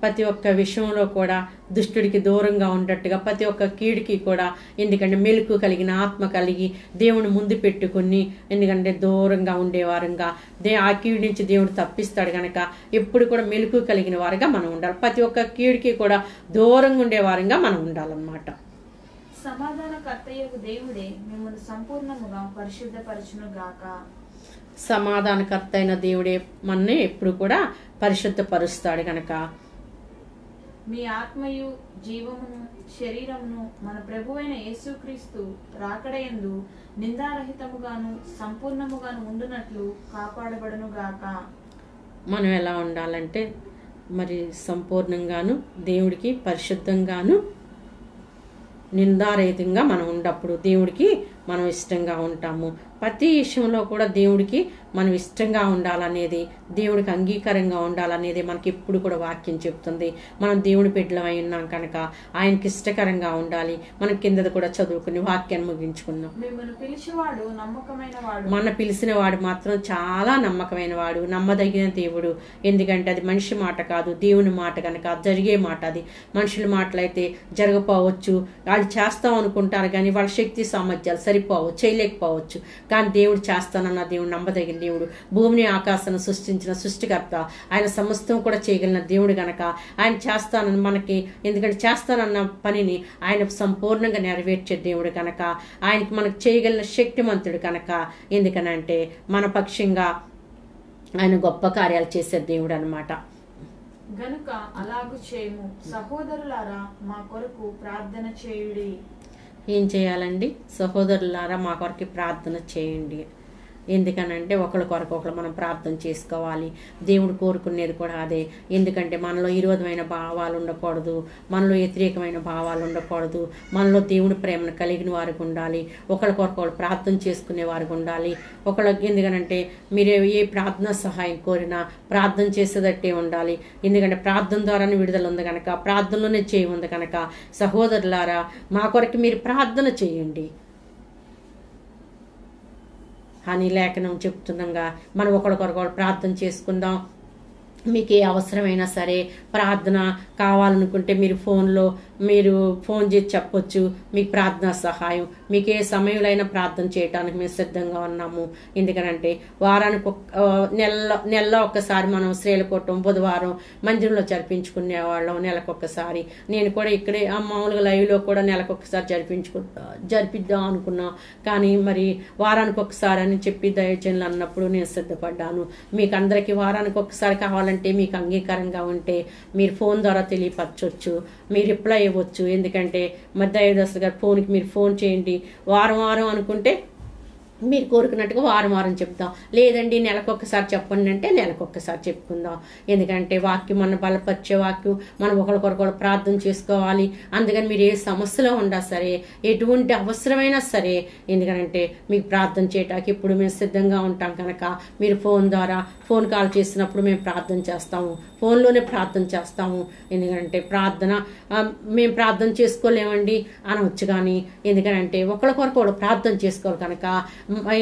ప్రతి ఒక్క విషయంలో కూడా దుష్టుడికి దూరంగా ఉండట్టుగా ప్రతి ఒక్క కీడుకి కూడా ఎందుకంటే మెలకు కలిగిన ఆత్మ కలిగి దేవుని ముందు పెట్టుకుని ఎందుకంటే దూరంగా ఉండేవారంగా ఆ కీడు నుంచి దేవుడు తప్పిస్తాడు కనుక ఎప్పుడు కూడా మెలకు కలిగిన వారుగా మనం ఉండాలి. ప్రతి ఒక్క కీడుకి కూడా దూరంగా ఉండేవారంగా మనం ఉండాలన్నమాట. సమాధానకర్తయ్యకు దేవుడే మిమ్మల్ని సంపూర్ణముగా పరిశుద్ధపరచును గాక. సమాధానకర్త అయిన దేవుడే మనని ఎప్పుడు కూడా పరిశుద్ధపరుస్తాడు కనుక మీ ఆత్మయు జీవమును శరీరమును మన ప్రభువైన యేసుక్రీస్తు రాకడయందు నిందారహితముగాను సంపూర్ణముగాను ఉండునట్లు కాపాడబడును గాక. మనం ఎలా ఉండాలంటే మరి సంపూర్ణంగాను దేవుడికి పరిశుద్ధంగాను నిందారహితంగా మనం ఉన్నప్పుడు దేవుడికి మనం ఇష్టంగా ఉంటాము. ప్రతి విషయంలో కూడా దేవుడికి మనం ఇష్టంగా ఉండాలనేది, దేవుడికి అంగీకారంగా ఉండాలనేది మనకి ఎప్పుడు కూడా వాక్యం చెప్తుంది. మనం దేవుడి బిడ్డలమై ఉన్నాం కనుక ఆయనకి ఇష్టకరంగా ఉండాలి. మనం కిందది కూడా చదువుకుని వాక్యాన్ని ముగించుకున్నాం. మన పిలిచిన వాడు మాత్రం చాలా నమ్మకమైన వాడు, నమ్మదగిన దేవుడు. ఎందుకంటే అది మనిషి మాట కాదు, దేవుని మాట కనుక జరిగే మాట. అది మనుషుల మాటలైతే జరగపోవచ్చు, వాళ్ళు చేస్తాం అనుకుంటారు కానీ వాళ్ళ శక్తి సామర్థ్యాలు సరిపోవచ్చు, చేయలేకపోవచ్చు. కానీ దేవుడు చేస్తానన్న దేవుడు నమ్మదగిన దేవుడు, భూమిని ఆకాశాన్ని సృష్టించిన సృష్టికర్త, ఆయన సమస్తం కూడా చేయగలిగిన దేవుడు గనక ఆయన చేస్తానని మనకి ఎందుకంటే చేస్తానన్న పనిని ఆయన సంపూర్ణంగా నెరవేర్చే దేవుడు కనుక ఆయనకి మనకు చేయగలిగిన శక్తిమంతుడు కనుక ఎందుకనంటే మన పక్షంగా ఆయన గొప్ప కార్యాలు చేసే దేవుడు అన్నమాట. గనుక అలాగు చేయము సహోదరులారా, మా కొరకు ప్రార్థన చేయుడి. ఏం చేయాలండి? సహోదరులారా మా కొరకు ప్రార్థన చేయండి. ఎందుకనంటే ఒకరి కొరకు ఒకరు మనం ప్రార్థన చేసుకోవాలి. దేవుడు కోరుకునేది కూడా అదే. ఎందుకంటే మనలో విరోధమైన భావాలు ఉండకూడదు, మనలో వ్యతిరేకమైన భావాలు ఉండకూడదు. మనలో దేవుడి ప్రేమను కలిగిన వారికి ఉండాలి. ఒకరి కొరకు ఒకరు ప్రార్థన చేసుకునే వారికి ఉండాలి. ఎందుకనంటే మీరు ఏ ప్రార్థన సహాయం కోరినా ప్రార్థన చేసేదట్టే ఉండాలి. ఎందుకంటే ప్రార్థన ద్వారానే విడుదల ఉంది కనుక, ప్రార్థనలోనే చేయి ఉంది కనుక సహోదరులారా మా కొరకు మీరు ప్రార్థన చేయండి అని లేఖనం చెప్తుండగా మనం ఒకరికొకరు ప్రార్థన చేసుకుందాం. మీకు ఏ అవసరమైనా సరే ప్రార్థన కావాలనుకుంటే మీరు ఫోన్ చేసి చెప్పొచ్చు. మీకు ప్రార్థన సహాయం మీకు ఏ సమయంలో అయినా ప్రార్థన చేయడానికి మేము సిద్ధంగా ఉన్నాము. ఎందుకనంటే వారానికి నెలలో ఒక్కసారి మనం స్త్రీల కూటం బుధవారం మందిరంలో జరిపించుకునే వాళ్ళం. నెలకొక్కసారి నేను కూడా ఇక్కడే మామూలుగా లైవ్లో కూడా నెలకొక్కసారి జరిపిద్దాం అనుకున్నాం. కానీ మరి వారానికి ఒకసారి అని చెప్పి దైవజనులు అన్నప్పుడు నేను సిద్ధపడ్డాను. మీకు అందరికీ వారానికి ఒకసారి కావాలంటే మీకు అంగీకారంగా ఉంటే మీరు ఫోన్ ద్వారా తెలియపరచవచ్చు, మీరు రిప్లై ఇవ్వచ్చు. ఎందుకంటే దైవదాసు గారు ఫోన్కి మీరు ఫోన్ చేయండి. వారం అనుకుంటే మీరు కోరుకున్నట్టుగా వారం చెప్దాం. లేదండి నెలకొక్కసారి చెప్పండి అంటే నెలకొక్కసారి చెప్పుకుందాం. ఎందుకంటే వాక్యం మన బలపరిచే వాక్యం, మనం ఒకరికొకరు ప్రార్థన చేసుకోవాలి. అందుకని మీరు ఏ సమస్యలో ఉన్నా సరే, ఎటువంటి అవసరమైనా సరే, ఎందుకంటే మీకు ప్రార్థన చేయటానికి ఇప్పుడు మేము సిద్ధంగా ఉంటాం కనుక మీరు ఫోన్ కాల్ చేసినప్పుడు మేము ప్రార్థన చేస్తాము, ఫోన్లోనే ప్రార్థన చేస్తాము. ఎందుకంటే మేము ప్రార్థన చేసుకోలేమండి అనవచ్చు. కానీ ఎందుకంటే ఒకరికొకరు ప్రార్థన చేసుకోవాలి కనుక,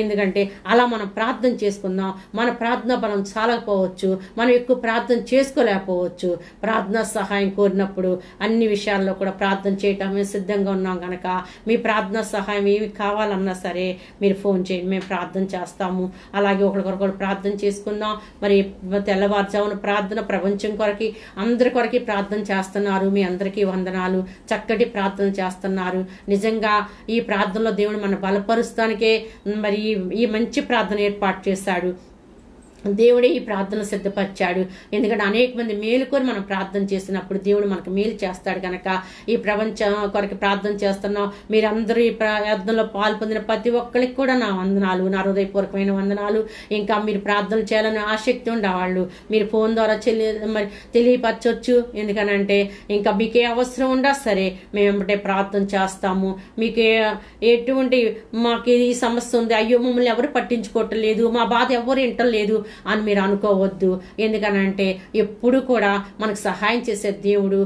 ఎందుకంటే అలా మనం ప్రార్థన చేసుకుందాం. మన ప్రార్థన బలం చాలకపోవచ్చు, మనం ఎక్కువ ప్రార్థన చేసుకోలేకపోవచ్చు. ప్రార్థన సహాయం కోరినప్పుడు అన్ని విషయాల్లో కూడా ప్రార్థన చేయటం మేము సిద్ధంగా ఉన్నాం కనుక మీ ప్రార్థన సహాయం ఏమి కావాలన్నా సరే మీరు ఫోన్ చేయండి, మేము ప్రార్థన చేస్తాము. అలాగే ఒకరికొకరు ప్రార్థన చేసుకుందాం. మరి తెల్లవారుజామున ప్రార్థన ప్రపంచం కొరకి అందరి కొరకి ప్రార్థన చేస్తున్నారు. మీ అందరికీ వందనాలు. చక్కటి ప్రార్థన చేస్తున్నారు. నిజంగా ఈ ప్రార్థనలో దేవుడు మన బలపరుస్తానికే మరి ఈ మంచి ప్రార్థన ఏర్పాటు చేశాడు. దేవుడే ఈ ప్రార్థన సిద్ధపరిచాడు. ఎందుకంటే అనేక మంది మేలుకొని మనం ప్రార్థన చేసినప్పుడు దేవుడు మనకు మేలు చేస్తాడు కనుక ఈ ప్రపంచం కొరకు ప్రార్థన చేస్తున్నాం. మీరందరూ ఈ ప్రార్థనలో పాల్పొందిన ప్రతి ఒక్కరికి కూడా నా వందనాలు, నా హృదయపూర్వకమైన వందనాలు. ఇంకా మీరు ప్రార్థన చేయాలని ఆసక్తి ఉండేవాళ్ళు మీరు ఫోన్ ద్వారా మరి తెలియపరచవచ్చు. ఎందుకనంటే ఇంకా మీకే అవసరం ఉండా సరే మేము వెంబడే ప్రార్థన చేస్తాము. మీకు ఎటువంటి మాకు ఈ సమస్య ఉంది, అయ్యో మమ్మల్ని ఎవరు పట్టించుకోవటం లేదు, మా బాధ ఎవరు వింటలేదు అని మీరు అనుకోవద్దు. ఎందుకనంటే ఎప్పుడు కూడా మనకు సహాయం చేసే దేవుడు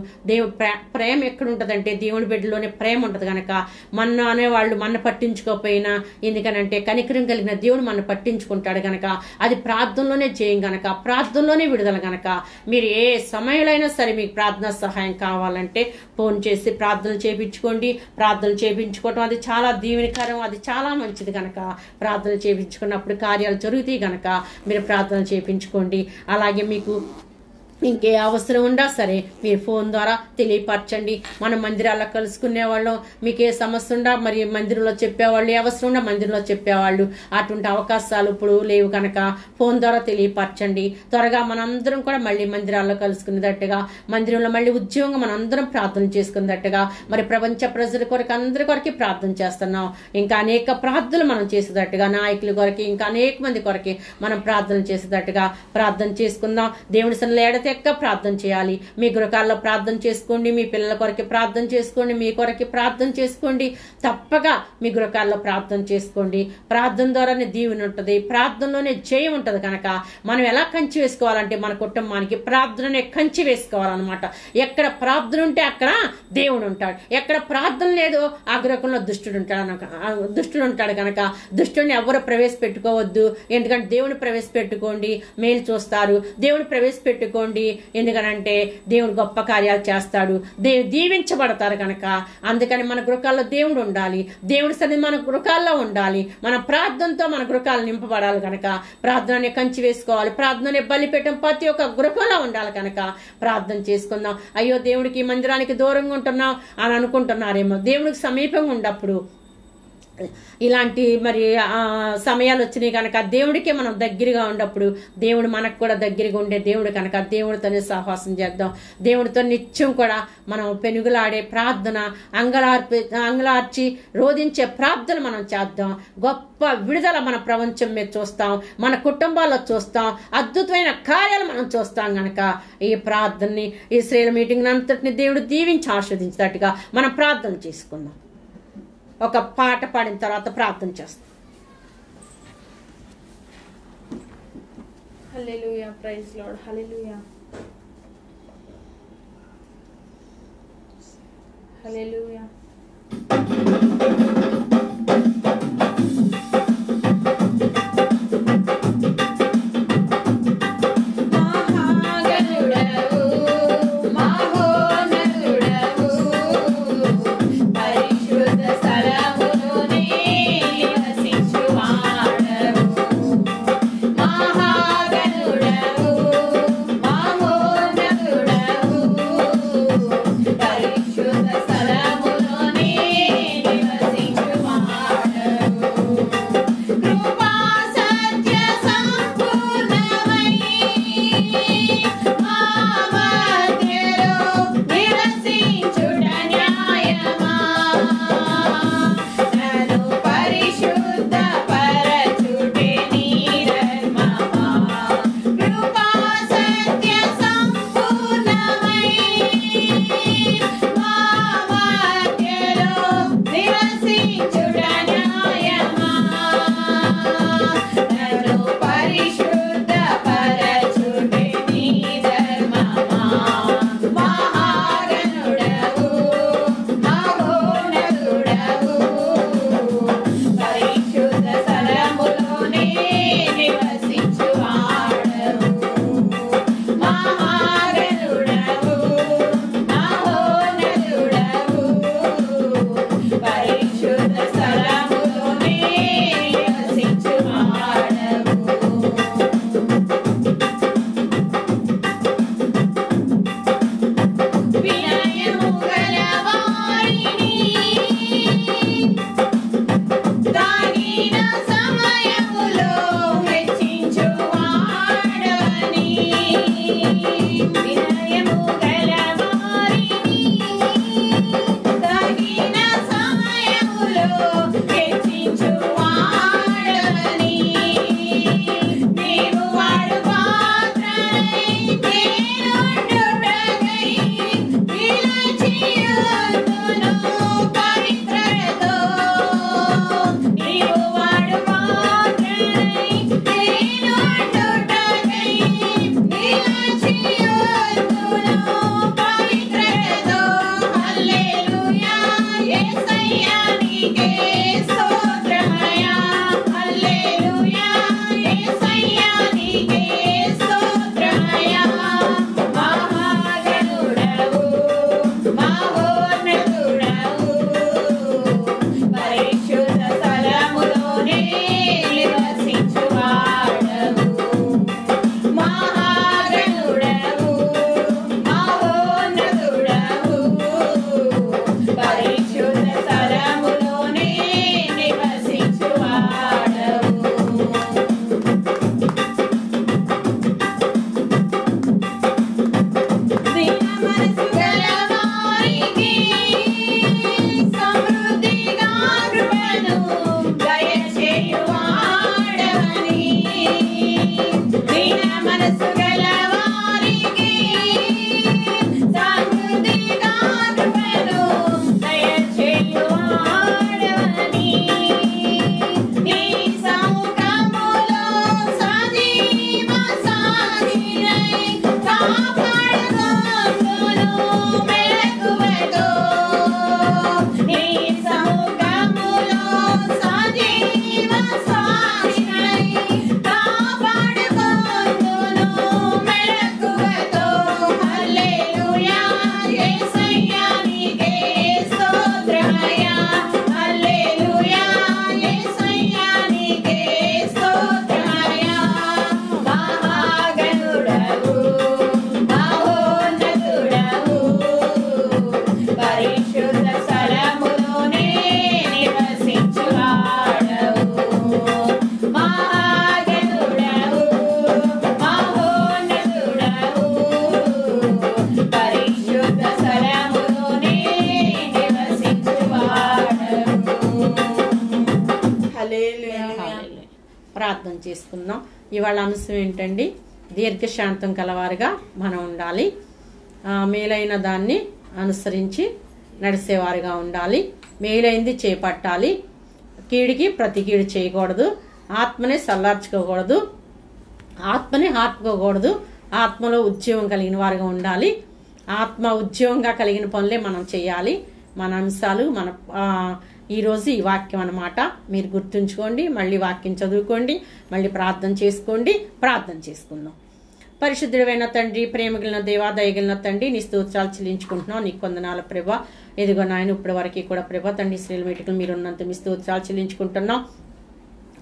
ప్రేమ ఎక్కడ ఉంటుందంటే దేవుడి బిడ్డలోనే ప్రేమ ఉంటుంది కనుక మన అనేవాళ్ళు మన పట్టించుకోకపోయినా, ఎందుకనంటే కనికరం కలిగిన దేవుడు మన పట్టించుకుంటాడు కనుక అది ప్రార్థనలోనే చేయం కనుక ప్రార్థనలోనే విడుదల కనుక మీరు ఏ సమయంలో అయినా సరే మీకు ప్రార్థన సహాయం కావాలంటే ఫోన్ చేసి ప్రార్థనలు చేయించుకోండి. ప్రార్థనలు చేయించుకోవటం అది చాలా దీవెనకరం, అది చాలా మంచిది కనుక ప్రార్థనలు చేయించుకున్నప్పుడు కార్యాలు జరుగుతాయి కనుక మీరు ప్రార్థన చేయించుకోండి. అలాగే మీకు ఇంకే అవసరం ఉండా సరే మీరు ఫోన్ ద్వారా తెలియపరచండి. మనం మందిరాల్లో కలుసుకునే వాళ్ళం. మీకు ఏ సమస్య ఉండా మరి మందిరంలో చెప్పేవాళ్ళు, ఏ అవసరం ఉండా మందిరంలో చెప్పేవాళ్ళు. అటువంటి అవకాశాలు ఇప్పుడు లేవు కనుక ఫోన్ ద్వారా తెలియపరచండి. త్వరగా మనందరం కూడా మళ్ళీ మందిరాల్లో కలుసుకునేటట్టుగా, మందిరంలో మళ్ళీ ఉద్యోగంగా మనందరం ప్రార్థన చేసుకునేటట్టుగా, మరి ప్రపంచ ప్రజల కొరకు అందరి కొరకి ప్రార్థన చేస్తున్నాం. ఇంకా అనేక ప్రార్థనలు మనం చేసేటట్టుగా, నాయకుల కొరకి ఇంకా అనేక మంది కొరకి మనం ప్రార్థన చేసేటట్టుగా ప్రార్థన చేసుకుందాం. దేవుని సన్నిధిలో ఎక్క ప్రార్థన చేయాలి. మీ గృహాల్లో ప్రార్థన చేసుకోండి, మీ పిల్లల కొరకి ప్రార్థన చేసుకోండి, మీ కొరకి ప్రార్థన చేసుకోండి. తప్పగా మీ గృహాల్లో ప్రార్థన చేసుకోండి. ప్రార్థన ద్వారానే దీవెన ఉంటుంది, ప్రార్థనలోనే జయం ఉంటుంది కనుక మనం ఎలా కంచి వేసుకోవాలంటే మన కుటుంబానికి ప్రార్థననే కంచి వేసుకోవాలన్నమాట. ఎక్కడ ప్రార్థన ఉంటే అక్కడ దేవుడు ఉంటాడు, ఎక్కడ ప్రార్థన లేదో ఆ గృహంలో దుష్టుడు ఉంటాడు కనుక దుష్టుడిని ఎవరు ప్రవేశపెట్టుకోవద్దు. ఎందుకంటే దేవుని ప్రవేశపెట్టుకోండి, మేలు చూస్తారు. దేవుని ప్రవేశపెట్టుకోండి, ఎందుకనంటే దేవుడు గొప్ప కార్యాలు చేస్తాడు, దీవించబడతారు కనుక. అందుకని మన గృహాల్లో దేవుడు ఉండాలి, దేవుడి సన్నిధి మన గృహాల్లో ఉండాలి. మన ప్రార్థనతో మన గృహాలు నింపబడాలి కనుక ప్రార్థనని కంచి వేసుకోవాలి. ప్రార్థనని బలిపీఠం ప్రతి ఒక్క గృహంలో ఉండాలి కనుక ప్రార్థన చేసుకుందాం. అయ్యో దేవుడికి మందిరానికి దూరంగా ఉంటున్నాం అని అనుకుంటున్నారేమో. దేవుడికి సమీపంగా ఉన్నప్పుడు ఇలాంటి మరి సమయాలు వచ్చినాయి కనుక దేవుడికే మనం దగ్గరగా ఉన్నప్పుడు దేవుడు మనకు కూడా దగ్గరగా ఉండే దేవుడు కనుక దేవుడితోనే సహవాసం చేద్దాం. దేవుడితో నిత్యం కూడా మనం పెనుగులాడే ప్రార్థన, అంగలార్చి రోధించే ప్రార్థన మనం చేద్దాం. గొప్ప విడుదల మన ప్రపంచం మీద చూస్తాం, మన కుటుంబాల్లో చూస్తాం, అద్భుతమైన కార్యాలు మనం చూస్తాం. కనుక ఈ ప్రార్థనని, ఈ శ్రేల మీటింగ్ అంతటిని దేవుడు దీవించి ఆస్వాదించేటట్టుగా మనం ప్రార్థన చేసుకుందాం. ఒక పాట పాడిన తర్వాత ప్రార్థన చేస్తాం. హల్లెలూయా, ప్రైజ్ లార్డ్, హల్లెలూయా, హల్లెలూయా. పరిశుద్ధ స్థలములో ప్రార్థన చేసుకుందాం. ఇవాళ అంశం ఏంటండి? దీర్ఘశాంతం కలవారుగా మనం ఉండాలి. మేలైన దాన్ని అనుసరించి నడిచేవారుగా ఉండాలి. మేలైంది చేపట్టాలి. కీడికి ప్రతి కీడు చేయకూడదు. ఆత్మని సల్లార్చుకోకూడదు. ఆత్మని ఆపుకోకూడదు. ఆత్మలో ఉద్యోగం కలిగిన వారుగా ఉండాలి. ఆత్మ ఉద్యోగంగా కలిగిన పనులే మనం చేయాలి. మన అంశాలు ఈరోజు ఈ వాక్యం అన్నమాట. మీరు గుర్తుంచుకోండి. మళ్ళీ వాక్యం చదువుకోండి. మళ్ళీ ప్రార్థన చేసుకోండి. ప్రార్థన చేసుకుందాం. పరిశుద్ధుడైన తండ్రి, ప్రేమగిలిన దేవా, దయగిలిన తండ్రి, నీ స్తోత్రాలు చెల్లించుకుంటున్నాం. నీకు వందనాలు ప్రభా. ఎదుగో నాయన, ఇప్పటి వరకు కూడా ప్రభా తండ్రి శ్రీల మీటికలు మీరు ఉన్నంత మీ స్తోత్రాలు చెల్లించుకుంటున్నాం.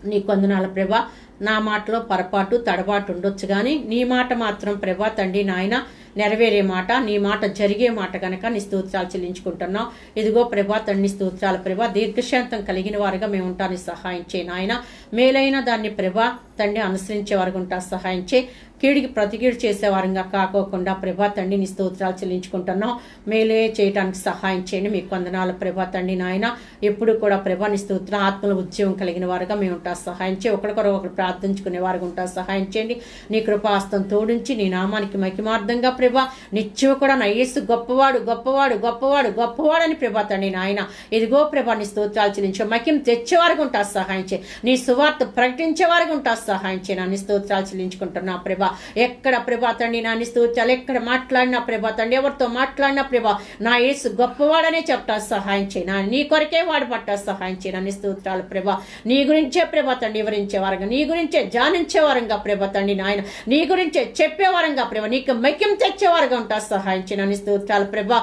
నీకు వందనాలు ప్రభా. నా మాటలో పొరపాటు తడబాటు ఉండొచ్చు కానీ నీ మాట మాత్రం ప్రభా తండ్రి నాయన నెరవేరే మాట, నీ మాట జరిగే మాట కనుక నీ స్తోత్రాలు చెల్లించుకుంటున్నాం. ఇదిగో ప్రభా తండ్రి స్తోత్రాలు ప్రభా. దీర్ఘశాంతం కలిగిన వారుగా మేము ఉంటాను సహాయం చేయి నాయన. మేలైన దాన్ని ప్రభా తండ్రి అనుసరించే వారికి ఉంటా సహాయం చేయి. కీడికి ప్రతికీడు చేసేవారంగా కాకోకుండా ప్రభా తండ్రి నీ స్తోత్రాలు చెల్లించుకుంటున్నాం. మేలే చేయడానికి సహాయం చేయండి. మీకు వందనాలు ప్రభా తండ్రి నాయన. ఎప్పుడు కూడా ప్రభా నీ స్తోత్రం ఆత్మల ఉద్యోగం కలిగిన వారుగా మేము ఉంటా సహాయం చేయి. ఒకరికొకరు ప్రార్థించుకునే వారికి ఉంటా సహాయం చేయండి. నీ కృపాస్తం తోడించి నీ నామానికి మహిమార్థంగా ప్రభా నిత్యం కూడా నా యేసు గొప్పవాడు గొప్పవాడు గొప్పవాడు గొప్పవాడు అని ప్రభా తండ్రి నాయన. ఇదిగో ప్రభా నీ స్తోత్రాలు చెల్లించు. మహిమ తెచ్చేవారికి ఉంటా సహాయం చేయి. నీ సువార్త ప్రకటించే వారికి ఉంటా సహాయం చేయి. నా స్తోత్రాలు చెల్లించుకుంటున్నా ప్రభా. ఎక్కడ ప్రభా తండ్రి నా స్తోత్రాలు ఎక్కడ మాట్లాడినా ప్రభా తండ్రి ఎవరితో మాట్లాడినా ప్రభా నా యేసు గొప్పవాడనే చెప్తా సహాయం చేయి. నీ కొరకే వాడు పట్టా సహాయం చేయి. నా స్తోత్రాలు ప్రభా. నీ గురించే ప్రభా తండ్రి వివరించే వారంగా, నీ గురించే ధ్యానించే వారంగా ప్రభా తండ్రి నాయన, నీ గురించే చెప్పే వారంగా ప్రభా నీకు మహిమ తెచ్చేవారుగా ఉంటా సహాయం చేయి. నా స్తోత్రాలు ప్రభా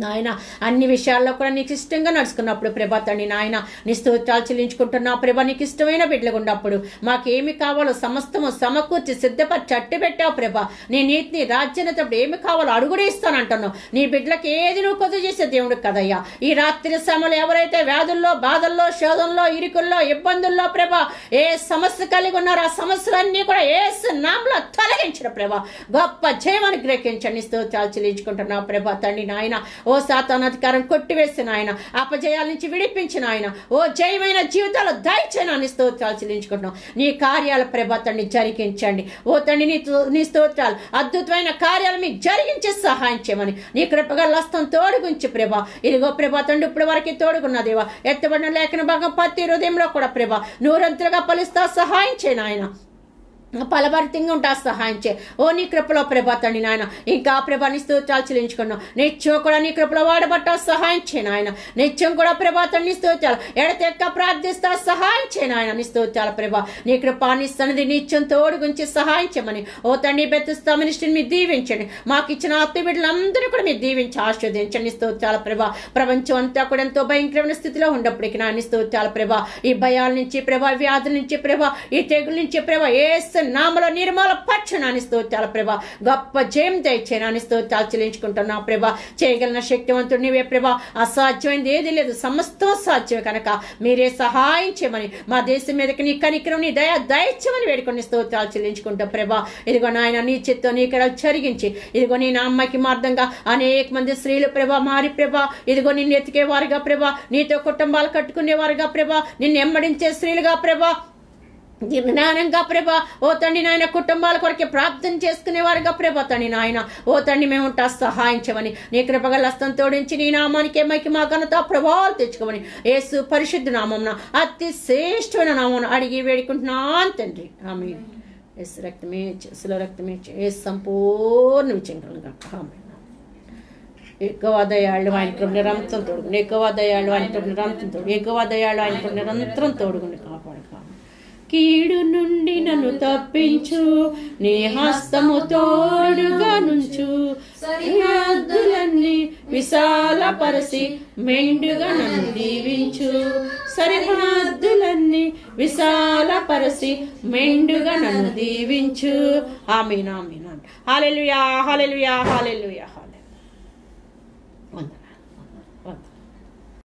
నాయన. అన్ని విషయాల్లో కూడా నీకు ఇష్టంగా నడుచుకున్నప్పుడు ప్రభా తండ్రి నాయన నీ స్తోత్రాలు చెల్లించుకుంటున్నా ప్రభా. నీకు ఇష్టమైన బిడ్డలుగా ఉన్నప్పుడు మాకేమి కావాలో సమస్తము సమకూర్చి సిద్ధపరిచి అట్టి పెట్టావు ప్రభా. నీ నీతిని రాజ్యాన్ని ఏమి కావాలో అడుగుడే ఇస్తానంటున్నావు. నీ బిడ్డలకి ఏది నువ్వు కొద్దు చేసే దేవుడు కదయ్యా. ఈ రాత్రి సమయంలో ఎవరైతే వ్యాధుల్లో, బాధల్లో, శోధంలో, ఇరుకుల్లో, ఇబ్బందుల్లో ప్రభా ఏ సమస్య కలిగి ఉన్నారో ఆ సమస్యలన్నీ కూడా యేసు నామములో తొలగించిన ప్రభా గొప్ప జయమని గ్రహించండి. స్తోత్రాలు చెల్లించుకుంటున్నావు ప్రభా తండ్రి నాయన. ఓ సాతాను అధికారం కొట్టివేసిన ఆయన, అపజయాల నుంచి విడిపించిన ఆయన, ఓ జయమైన జీవితాలు దయచేయని అని స్తోత్రాలు చెల్లించుకుంటున్నాం. నీ కార్యాల ప్రభా తండ్రి జరిగించండి. ఓ తండ్రి నీ స్తోత్రాలు అద్భుతమైన కార్యాలు మీకు జరిగించే సహాయం చేయమని నీ కృపగల హస్తం తోడుగుంచి ప్రభా. ఇదిగో ప్రభా తండ్రి ఇప్పుడు వరకు తోడుగున్న దేవా. ఎత్తబడిన లేఖన భాగం ప్రతి హృదయంలో కూడా ప్రభా నూరంతులుగా ఫలిస్తా సహాయం చేయను ఆయన. ఫలభరితంగా ఉంటా సహాయం చే. ఓ నీ కృపలో ప్రభా తండ్రి నాయన. ఇంకా ప్రభా నీ స్తోత్రాలు చెల్లించుకున్నాం. నిత్యం కూడా నీ కృపలో వాడబట్టా సహాయం చేయను ఆయన. నిత్యం కూడా ప్రభా తండ్రి స్తోత్రాలు ఎడతెక్క ప్రార్థిస్తా సహాయం చేయను ఆయన. నీ స్తోత్రాల ప్రభా నీ కృపాని సన్నిధి నిత్యం తోడు గురించి సహాయం చేయమని ఓ తండ్రి బెతుస్తా మినిస్ట్రీని మీరు దీవించండి. మాకు ఇచ్చిన ఆత్మ బిడ్డలందరూ కూడా మీరు దీవించి ఆశీర్వదించండి. స్తోత్రాల ప్రభా. ప్రపంచం అంతా కూడా ఎంతో భయంకరమైన స్థితిలో ఉన్నప్పటికీ నా నీ స్తోత్రాల ప్రభా ఈ భయాల నుంచి ప్రభా, వ్యాధుల నుంచి ప్రభా, ఈ తెగుల నుంచి ప్రభా ఏసు నామలో నిర్మూల పచ్చనాని స్తోత్రాల ప్రభా గొప్ప జయం దయచేయనాని స్తోత్రాలు చెల్లించుకుంటున్నా ప్రభా. చేయగలిగిన శక్తివంతుడు నీవే ప్రభా. అసాధ్యమైనది ఏది లేదు, సమస్తం సాధ్యమే కనుక మీరే సహాయం చేయమని మా దేశం మీదకి నీ కనికరం నీ దయచేయమని వేడుకొని స్తోత్రాలు చెల్లించుకుంటాం ప్రభా. ఇదిగో నాయన నీ చిత్తం నీ ఇక్కడ జరిగించి ఇదిగో నీ నామ్మకి మార్గంగా అనేక మంది స్త్రీలు ప్రభా మారి ప్రభా ఇదిగో నిన్ను ఎతికేవారుగా ప్రభా, నీతో కుటుంబాలు కట్టుకునేవారుగా ప్రభా, నిన్ను ఎమ్మడించే స్త్రీలుగా ప్రభా, జ్ఞానంగా ప్రభా ఓ తండ్రి నాయన కుటుంబాల కొరకే ప్రార్థన చేసుకునేవారుగా ప్రభా తండ్రి నాయన ఓ తండ్రి మేము ఉంటా సహాయం చేయమని నీ కృపగల హస్తం తోడించి నీ నామానికి మహిమ ఘనత ప్రభావాలు తెచ్చుకోమని యేసు పరిశుద్ధ నామమున అతి శ్రేష్ఠమైన నామమున అడిగి వేడుకుంటున్నాను తండ్రి. ఆమేన్. యేసు రక్తమే శిల రక్తమే యేసు సంపూర్ణ విజయంగా. ఆమేన్. ఎక్కువ దయాళ్ళు ఆయన కృప నిరంతరం తోడుగుండి. ఎక్కువ దయాళ్ళు ఆయన కృప నిరంతరం తోడు. ఎక్కువ దయాళ్ళు ఆయన కృప నిరంతరం తోడుగుండి కాపాడు. కీడు నుండి నన్ను తప్పించు, నీ హస్తము తోడుగా నుంచు, సరిహద్దులన్నీ విశాలపరచి మెండుగా నన్ను దీవించు, సరిహద్దులన్నీ విశాలపరచి మెండుగా నన్ను దీవించు. ఆమేన్ ఆమేన్. హల్లెలూయా హల్లెలూయా హల్లెలూయా.